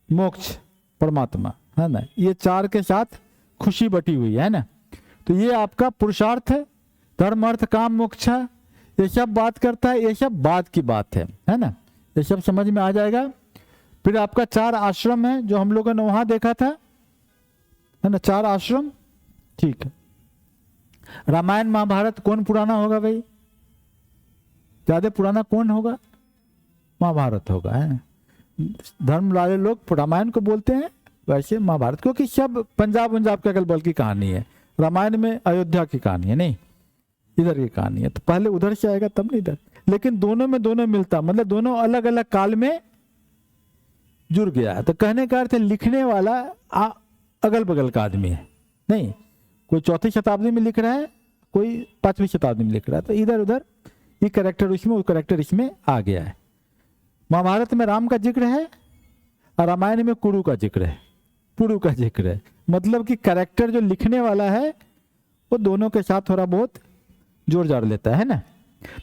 मोक्ष परमात्मा, है ना, ये 4 के साथ खुशी बटी हुई है ना। तो ये आपका पुरुषार्थ है, धर्म अर्थ काम मोक्ष, ये सब बात करता है, ये सब बात की बात है ना, ये सब समझ में आ जाएगा। फिर आपका 4 आश्रम है जो हम लोगों ने वहां देखा था, है ना, 4 आश्रम, ठीक है। रामायण महाभारत कौन पुराना होगा भाई, ज्यादा पुराना कौन होगा, महाभारत होगा, है। धर्म वाले लोग रामायण को बोलते हैं, वैसे महाभारत, क्योंकि सब पंजाब के अगल बगल की कहानी है। रामायण में अयोध्या की कहानी है, नहीं इधर की कहानी है, तो पहले उधर से आएगा तब नहीं इधर। लेकिन दोनों में दोनों मिलता, मतलब दोनों अलग अलग काल में जुड़ गया है। तो कहने का अर्थ है लिखने वाला अगल बगल का आदमी है, नहीं कोई 4वीं शताब्दी में लिख रहा है, कोई 5वीं शताब्दी में लिख रहा है, तो इधर उधर ये कैरेक्टर उसमें, वो कैरेक्टर इसमें आ गया है। महाभारत में राम का जिक्र है और रामायण में कुरु का जिक्र है, पुरु का जिक्र है। मतलब कि कैरेक्टर जो लिखने वाला है वो दोनों के साथ थोड़ा बहुत जोड़ जाड़ लेता है ना।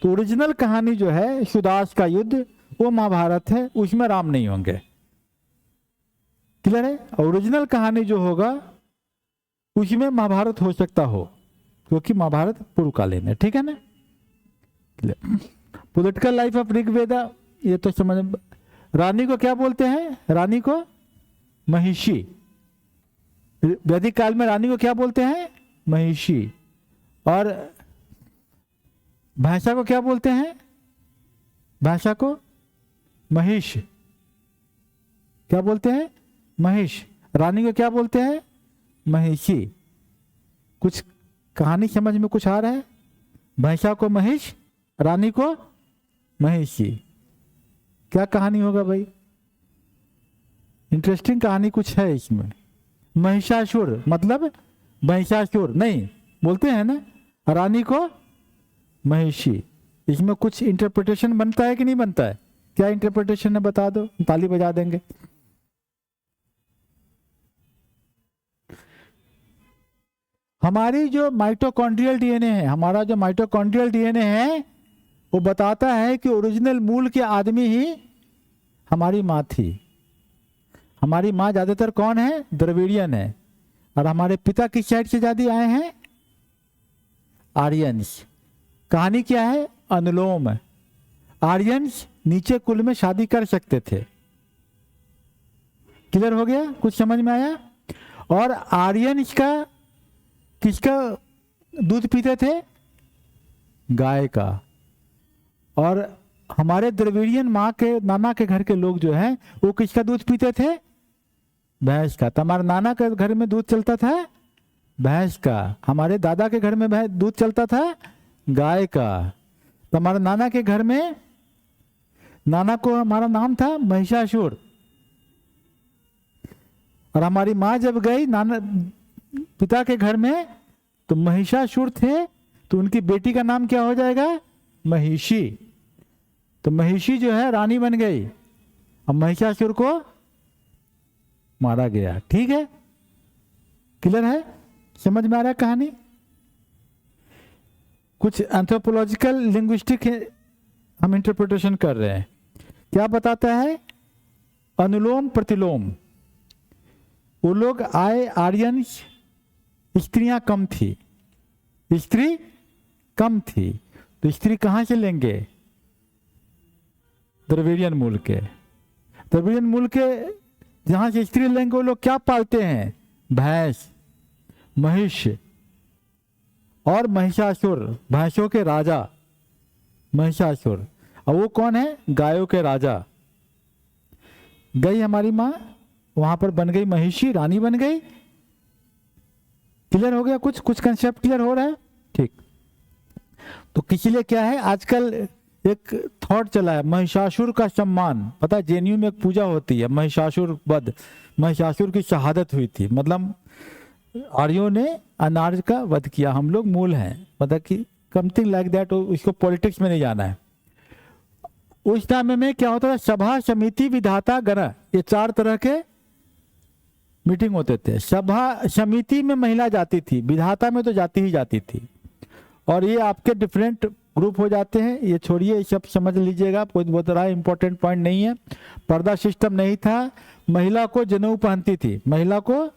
तो ओरिजिनल कहानी जो है सुदास का युद्ध वो महाभारत है, उसमें राम नहीं होंगे, क्लियर है। ओरिजिनल कहानी जो होगा उसमें महाभारत हो सकता हो, क्योंकि महाभारत पूर्वकालीन है, ठीक है ना। पॉलिटिकल लाइफ ऑफ ऋग्वेदा, ये तो समझ। रानी को क्या बोलते हैं, रानी को महिषी, वैदिक काल में रानी को क्या बोलते हैं, महिषी। और भाषा को क्या बोलते हैं, भाषा को महिष, क्या बोलते हैं, महिष। रानी को क्या बोलते हैं, महिषी। कुछ कहानी समझ में कुछ आ रहा है, भाषा को महिष, रानी को महिषी। क्या कहानी होगा भाई, इंटरेस्टिंग कहानी कुछ है इसमें। महिषासुर मतलब महिषासुर नहीं बोलते हैं ना, रानी को महिषी। इसमें कुछ इंटरप्रिटेशन बनता है कि नहीं बनता है, क्या इंटरप्रिटेशन है बता दो, ताली बजा देंगे। हमारी जो माइटोकॉन्ड्रियल डीएनए है, हमारा जो माइटोकॉन्ड्रियल डीएनए है वो बताता है कि ओरिजिनल मूल के आदमी ही हमारी माँ थी। हमारी माँ ज्यादातर कौन है, द्रविड़ियन है, और हमारे पिता किस साइड से ज्यादा आए हैं, आर्यंस। कहानी क्या है, अनुलोम। आर्यंस नीचे कुल में शादी कर सकते थे, क्लियर हो गया, कुछ समझ में आया। और आर्यंस का किसका दूध पीते थे, गाय का। और हमारे द्रविड़ियन माँ के नाना के घर के लोग जो हैं वो किसका दूध पीते थे, भैंस का। तो हमारे नाना के घर में दूध चलता था भैंस का, हमारे दादा के घर में दूध चलता था गाय का। तो हमारे नाना के घर में, नाना को हमारा नाम था महिषासुर। और हमारी माँ जब गई नाना पिता के घर में तो महिषासुर थे, तो उनकी बेटी का नाम क्या हो जाएगा, महिषी। तो महिषी जो है रानी बन गई, अब महिषासुर को मारा गया, ठीक है, क्लियर है, समझ में आ रहा है कहानी। कुछ एंथ्रोपोलॉजिकल लिंग्विस्टिक हम इंटरप्रिटेशन कर रहे हैं। क्या बताता है? अनुलोम प्रतिलोम। वो लोग आए, आर्यंस, स्त्रियां कम थी, स्त्री कम थी, तो स्त्री कहां से लेंगे? द्रविड़ियन मूल के। द्रविड़ियन मूल के जहां से स्त्री लेंगे, वो लोग क्या पालते हैं? भैंस, महिष और महिषासुर, भैंसों के राजा महिषासुर। और वो कौन है? गायों के राजा। गई हमारी माँ, वहां पर बन गई महिषी, रानी बन गई। क्लियर हो गया? कुछ कंसेप्ट क्लियर हो रहा है? ठीक। तो किसी क्या है, आजकल एक थॉट चला है महिषासुर का सम्मान। पता है जेएनयू में एक पूजा होती है महिषासुर वध, महिषासुर की शहादत हुई थी, मतलब आर्यों ने अनार्य का वध किया, हम लोग मूल हैं, मतलब कि समथिंग लाइक दैट। उसको पॉलिटिक्स में नहीं जाना है। उस टाइम में क्या होता था? सभा, समिति, विधाता, गण, ये 4 तरह के मीटिंग होते थे। सभा समिति में महिला जाती थी, विधाता में तो जाती ही जाती थी, और ये आपके डिफरेंट ग्रुप हो जाते हैं। ये छोड़िए, सब समझ लीजिएगा, कोई बहुत बड़ा इंपॉर्टेंट पॉइंट नहीं है। पर्दा सिस्टम नहीं था, महिला को जनेऊ पहनती थी, महिला को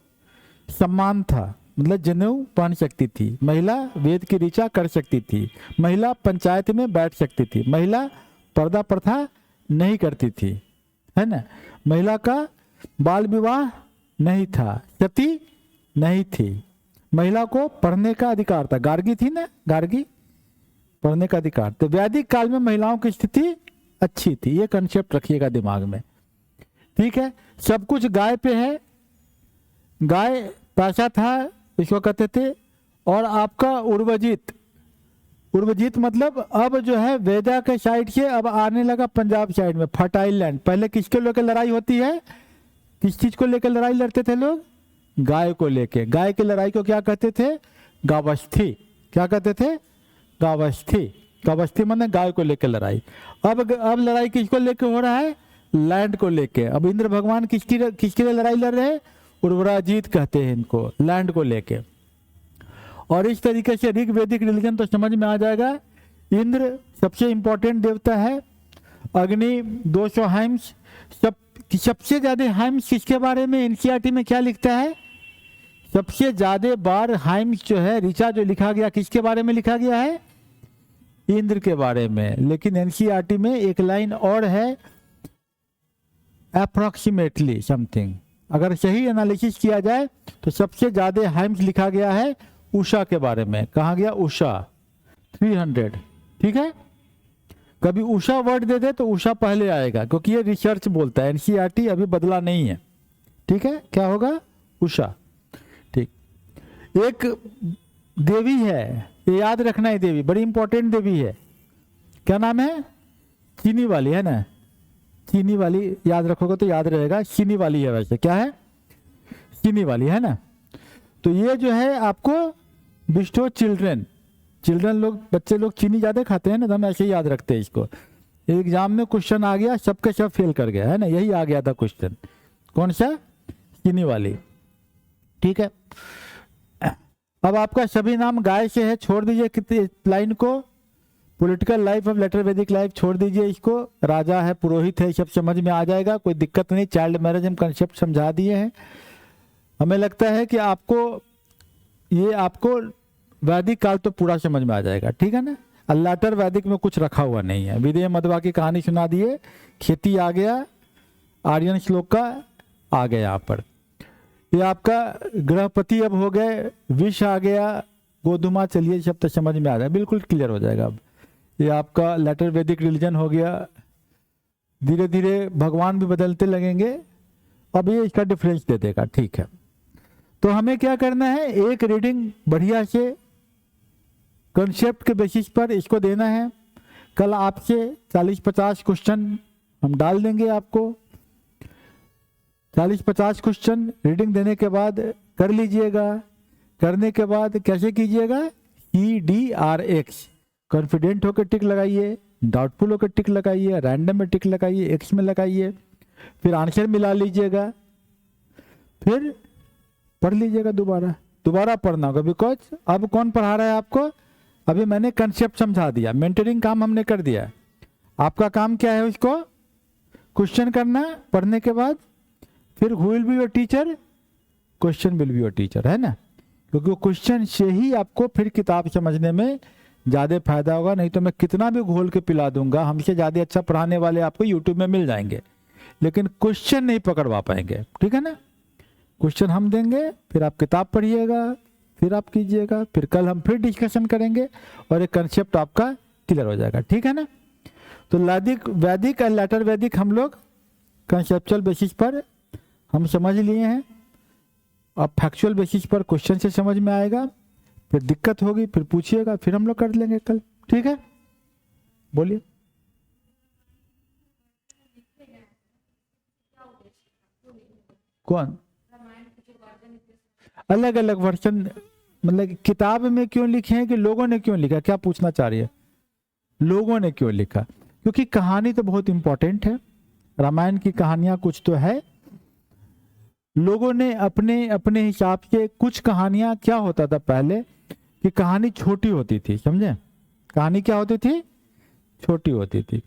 सम्मान था, मतलब जनेऊ पहन सकती थी, महिला वेद की ऋचा कर सकती थी, महिला पंचायत में बैठ सकती थी, महिला पर्दा प्रथा नहीं करती थी, है ना। महिला का बाल विवाह नहीं था, सती नहीं थी, महिला को पढ़ने का अधिकार था। गार्गी थी ना, गार्गी, पढ़ने का अधिकार। तो वैदिक काल में महिलाओं की स्थिति अच्छी थी, ये कंसेप्ट रखिएगा दिमाग में, ठीक है। सब कुछ गाय पे है, गाय पैसा था, इसको कहते थे। और आपका उर्वजित, उर्वजित मतलब अब जो है वेदा के साइड से अब आने लगा पंजाब साइड में, फर्टाइल लैंड। पहले किसके लेकर लड़ाई होती है? किस चीज को लेकर लड़ाई लड़ते थे लोग? गाय को लेके। गाय की लड़ाई को क्या कहते थे? गावस्थी। क्या कहते थे? गावस्थी। गावस्थी मतलब गाय को लेकर लड़ाई। अब लड़ाई किसको लेकर हो रहा है? लैंड को लेके। अब इंद्र भगवान किसके लिए लड़ाई लड़ रहे हैं? उर्वराजीत कहते हैं इनको, लैंड को लेके। और इस तरीके से ऋग वैदिक रिलीजन तो समझ में आ जाएगा। इंद्र सबसे इंपॉर्टेंट देवता है, अग्नि 200 हाइम्स। सबसे ज्यादा हाइम्स किसके बारे में एनसीईआरटी में क्या लिखता है? सबसे ज्यादा बार हाइम्स जो है, ऋचा जो लिखा गया, किसके बारे में लिखा गया है? इंद्र के बारे में। लेकिन एनसीईआरटी में एक लाइन और है, अप्रोक्सीमेटली समथिंग, अगर सही एनालिसिस किया जाए तो सबसे ज्यादा हाइम्स लिखा गया है उषा के बारे में। कहा गया? उषा 300, ठीक है। कभी उषा वर्ड दे दे तो उषा पहले आएगा, क्योंकि ये रिसर्च बोलता है, एनसीईआरटी अभी बदला नहीं है, ठीक है। क्या होगा? उषा, ठीक। एक देवी है, ये याद रखना है, देवी बड़ी इंपॉर्टेंट देवी है। क्या नाम है? चीनी वाली, है ना, चीनी वाली, याद रखोगे तो याद रहेगा। चीनी वाली है, वैसे क्या है? चीनी वाली, है ना। तो ये जो है आपको बिस्टो चिल्ड्रन लोग, बच्चे लोग चीनी ज्यादा खाते हैं ना, तो हम ऐसे ही याद रखते हैं इसको। एग्जाम में क्वेश्चन आ गया, सबके सब फेल कर गया, है ना, यही आ गया था क्वेश्चन। कौन सा? चीनी वाली, ठीक है। अब आपका सभी नाम गाय से है, छोड़ दीजिए कितनी लाइन को। पॉलिटिकल लाइफ ऑफ लेटर वैदिक लाइफ छोड़ दीजिए इसको। राजा है, पुरोहित है, सब समझ में आ जाएगा, कोई दिक्कत नहीं। चाइल्ड मैरिज हम कंसेप्ट समझा दिए हैं। हमें लगता है कि आपको वैदिक काल तो पूरा समझ में आ जाएगा, ठीक है ना। अल्लाटर वैदिक में कुछ रखा हुआ नहीं है। विदेह मधवा की कहानी सुना दिए, खेती आ गया, आर्यन श्लोक का आ गया यहाँ पर। ये आपका गृहपति अब हो गए, विष आ गया, गोधुमा, चलिए सब तो समझ में आ जाए, बिल्कुल क्लियर हो जाएगा। अब ये आपका लेटर वैदिक रिलीजन हो गया। धीरे धीरे भगवान भी बदलते लगेंगे, अब ये इसका डिफरेंस दे देगा, ठीक है। तो हमें क्या करना है? एक रीडिंग बढ़िया से कॉन्सेप्ट के बेसिस पर इसको देना है। कल आपसे 40-50 क्वेश्चन हम डाल देंगे आपको। 40-50 क्वेश्चन रीडिंग देने के बाद कर लीजिएगा। करने के बाद कैसे कीजिएगा? CDRX, कॉन्फिडेंट होकर टिक लगाइए, डाउटफुल होकर टिक लगाइए, रैंडम में टिक लगाइए, एक्स में लगाइए, फिर आंसर मिला लीजिएगा, फिर पढ़ लीजिएगा। दोबारा पढ़ना होगा, बिकॉज अब कौन पढ़ा रहा है आपको? अभी मैंने कंसेप्ट समझा दिया, मेंटरिंग काम हमने कर दिया है। आपका काम क्या है, उसको क्वेश्चन करना, पढ़ने के बाद फिर who will be your teacher, question will be your teacher, है ना। क्योंकि वो क्वेश्चन से ही आपको फिर किताब समझने में ज़्यादा फायदा होगा। नहीं तो मैं कितना भी घोल के पिला दूंगा, हमसे ज़्यादा अच्छा पढ़ाने वाले आपको यूट्यूब में मिल जाएंगे, लेकिन क्वेश्चन नहीं पकड़वा पाएंगे, ठीक है ना। क्वेश्चन हम देंगे, फिर आप किताब पढ़िएगा, फिर आप कीजिएगा, फिर कल हम फिर डिस्कशन करेंगे और एक कंसेप्ट आपका क्लियर हो जाएगा, ठीक है ना। तो वैदिक और लेटर वैदिक हम लोग कंसेप्चुअल बेसिस पर हम समझ लिए हैं। अब फैक्चुअल बेसिस पर क्वेश्चन से समझ में आएगा, फिर दिक्कत होगी फिर पूछिएगा, फिर हम लोग कर लेंगे कल, ठीक है। बोलिए। कौन? अलग अलग वर्जन, मतलब किताब में क्यों लिखे हैं कि लोगों ने क्यों लिखा, क्या पूछना चाह रही है? लोगों ने क्यों लिखा? क्योंकि कहानी तो बहुत इंपॉर्टेंट है, रामायण की कहानियां कुछ तो है। लोगों ने अपने अपने हिसाब से, कुछ कहानियां क्या होता था पहले कि कहानी छोटी होती थी, समझे। कहानी क्या होती थी? छोटी होती थी।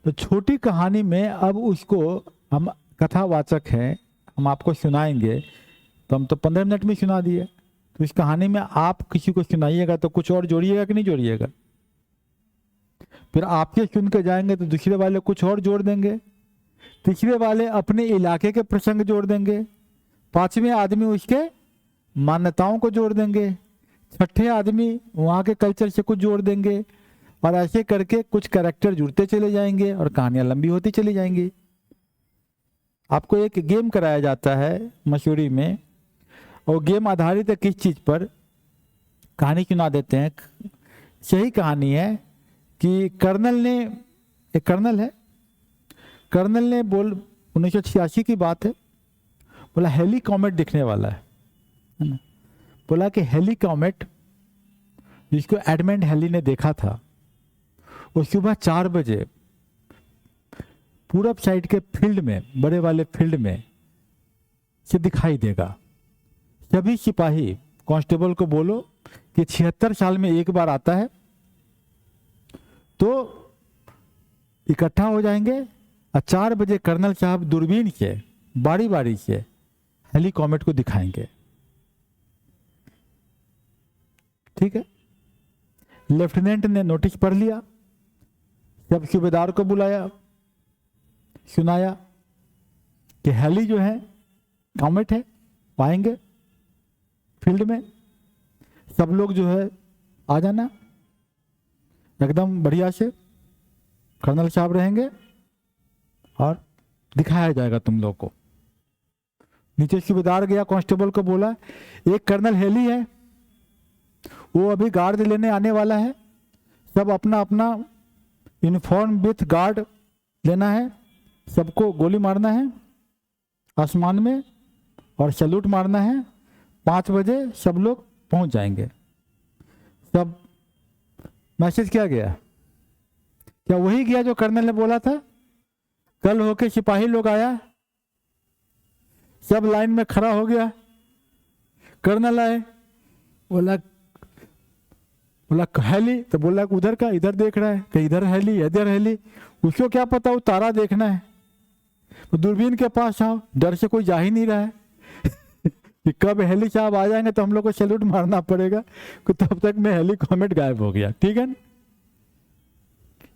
तो छोटी कहानी में अब उसको हम कथावाचक हैं, हम आपको सुनाएंगे, तो हम तो 15 मिनट में सुना दिए। तो इस कहानी में आप किसी को सुनाइएगा तो कुछ और जोड़िएगा कि नहीं जोड़िएगा। फिर आपके सुन के जाएंगे तो दूसरे वाले कुछ और जोड़ देंगे, तीसरे वाले अपने इलाके के प्रसंग जोड़ देंगे, पांचवें आदमी उसके मान्यताओं को जोड़ देंगे, छठे आदमी वहाँ के कल्चर से कुछ जोड़ देंगे, और ऐसे करके कुछ कैरेक्टर जुड़ते चले जाएंगे और कहानियां लंबी होती चली जाएंगी। आपको एक गेम कराया जाता है मसूरी में, और गेम आधारित है किस चीज पर, कहानी सुना देते हैं। सही कहानी है कि कर्नल ने, एक कर्नल है, कर्नल ने 1986 की बात है, बोला हेली कॉमेट दिखने वाला है ना। बोला कि हेली कॉमेट जिसको एडमंड हेली ने देखा था, वो सुबह 4 बजे पूरब साइड के फील्ड में, बड़े वाले फील्ड में से दिखाई देगा। सभी सिपाही कांस्टेबल को बोलो कि 76 साल में एक बार आता है, तो इकट्ठा हो जाएंगे और 4 बजे कर्नल साहब दूरबीन से बारी बारी से हेली कॉमेट को दिखाएंगे, ठीक है। लेफ्टिनेंट ने नोटिस पढ़ लिया, जब सूबेदार को बुलाया, सुनाया कि हेली जो है कॉमेट है, पाएंगे फील्ड में, सब लोग जो है आ जाना एकदम बढ़िया से, कर्नल साहब रहेंगे और दिखाया जाएगा तुम लोग को। नीचे सूबेदार गया, कांस्टेबल को बोला एक कर्नल हेली है, वो अभी गार्ड लेने आने वाला है, सब अपना अपना यूनिफॉर्म विथ गार्ड लेना है, सबको गोली मारना है आसमान में और सैल्यूट मारना है, 5 बजे सब लोग पहुंच जाएंगे। सब मैसेज क्या गया? क्या वही गया जो कर्नल ने बोला था? कल होके सिपाही लोग आया, सब लाइन में खड़ा हो गया, कर्नल आए, बोला हेली, तो बोला उधर का, इधर देख रहा है कि इधर हेली, इधर हेली, उसको क्या पता वो तारा देखना है। तो दूरबीन के पास आओ, डर से कोई जा ही नहीं रहा है कि कब हेली साहब आ जाएंगे तो हम लोग को सैल्यूट मारना पड़ेगा, कि तब तक में हेली कॉमेट गायब हो गया, ठीक है ना,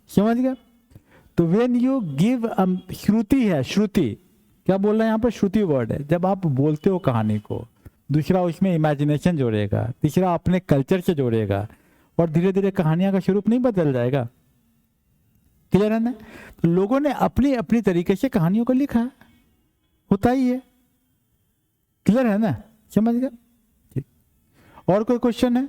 समझ गया। तो व्हेन यू गिव, श्रुति है, श्रुति क्या बोल रहे हैं यहाँ पर? श्रुति वर्ड है। जब आप बोलते हो कहानी को, दूसरा उसमें इमेजिनेशन जोड़ेगा, तीसरा अपने कल्चर से जोड़ेगा, और धीरे धीरे कहानियां का स्वरूप नहीं बदल जाएगा। क्लियर है ना? तो लोगों ने अपनी अपनी तरीके से कहानियों को लिखा, होता ही है। क्लियर है ना? समझ गए? ठीक। और कोई क्वेश्चन है?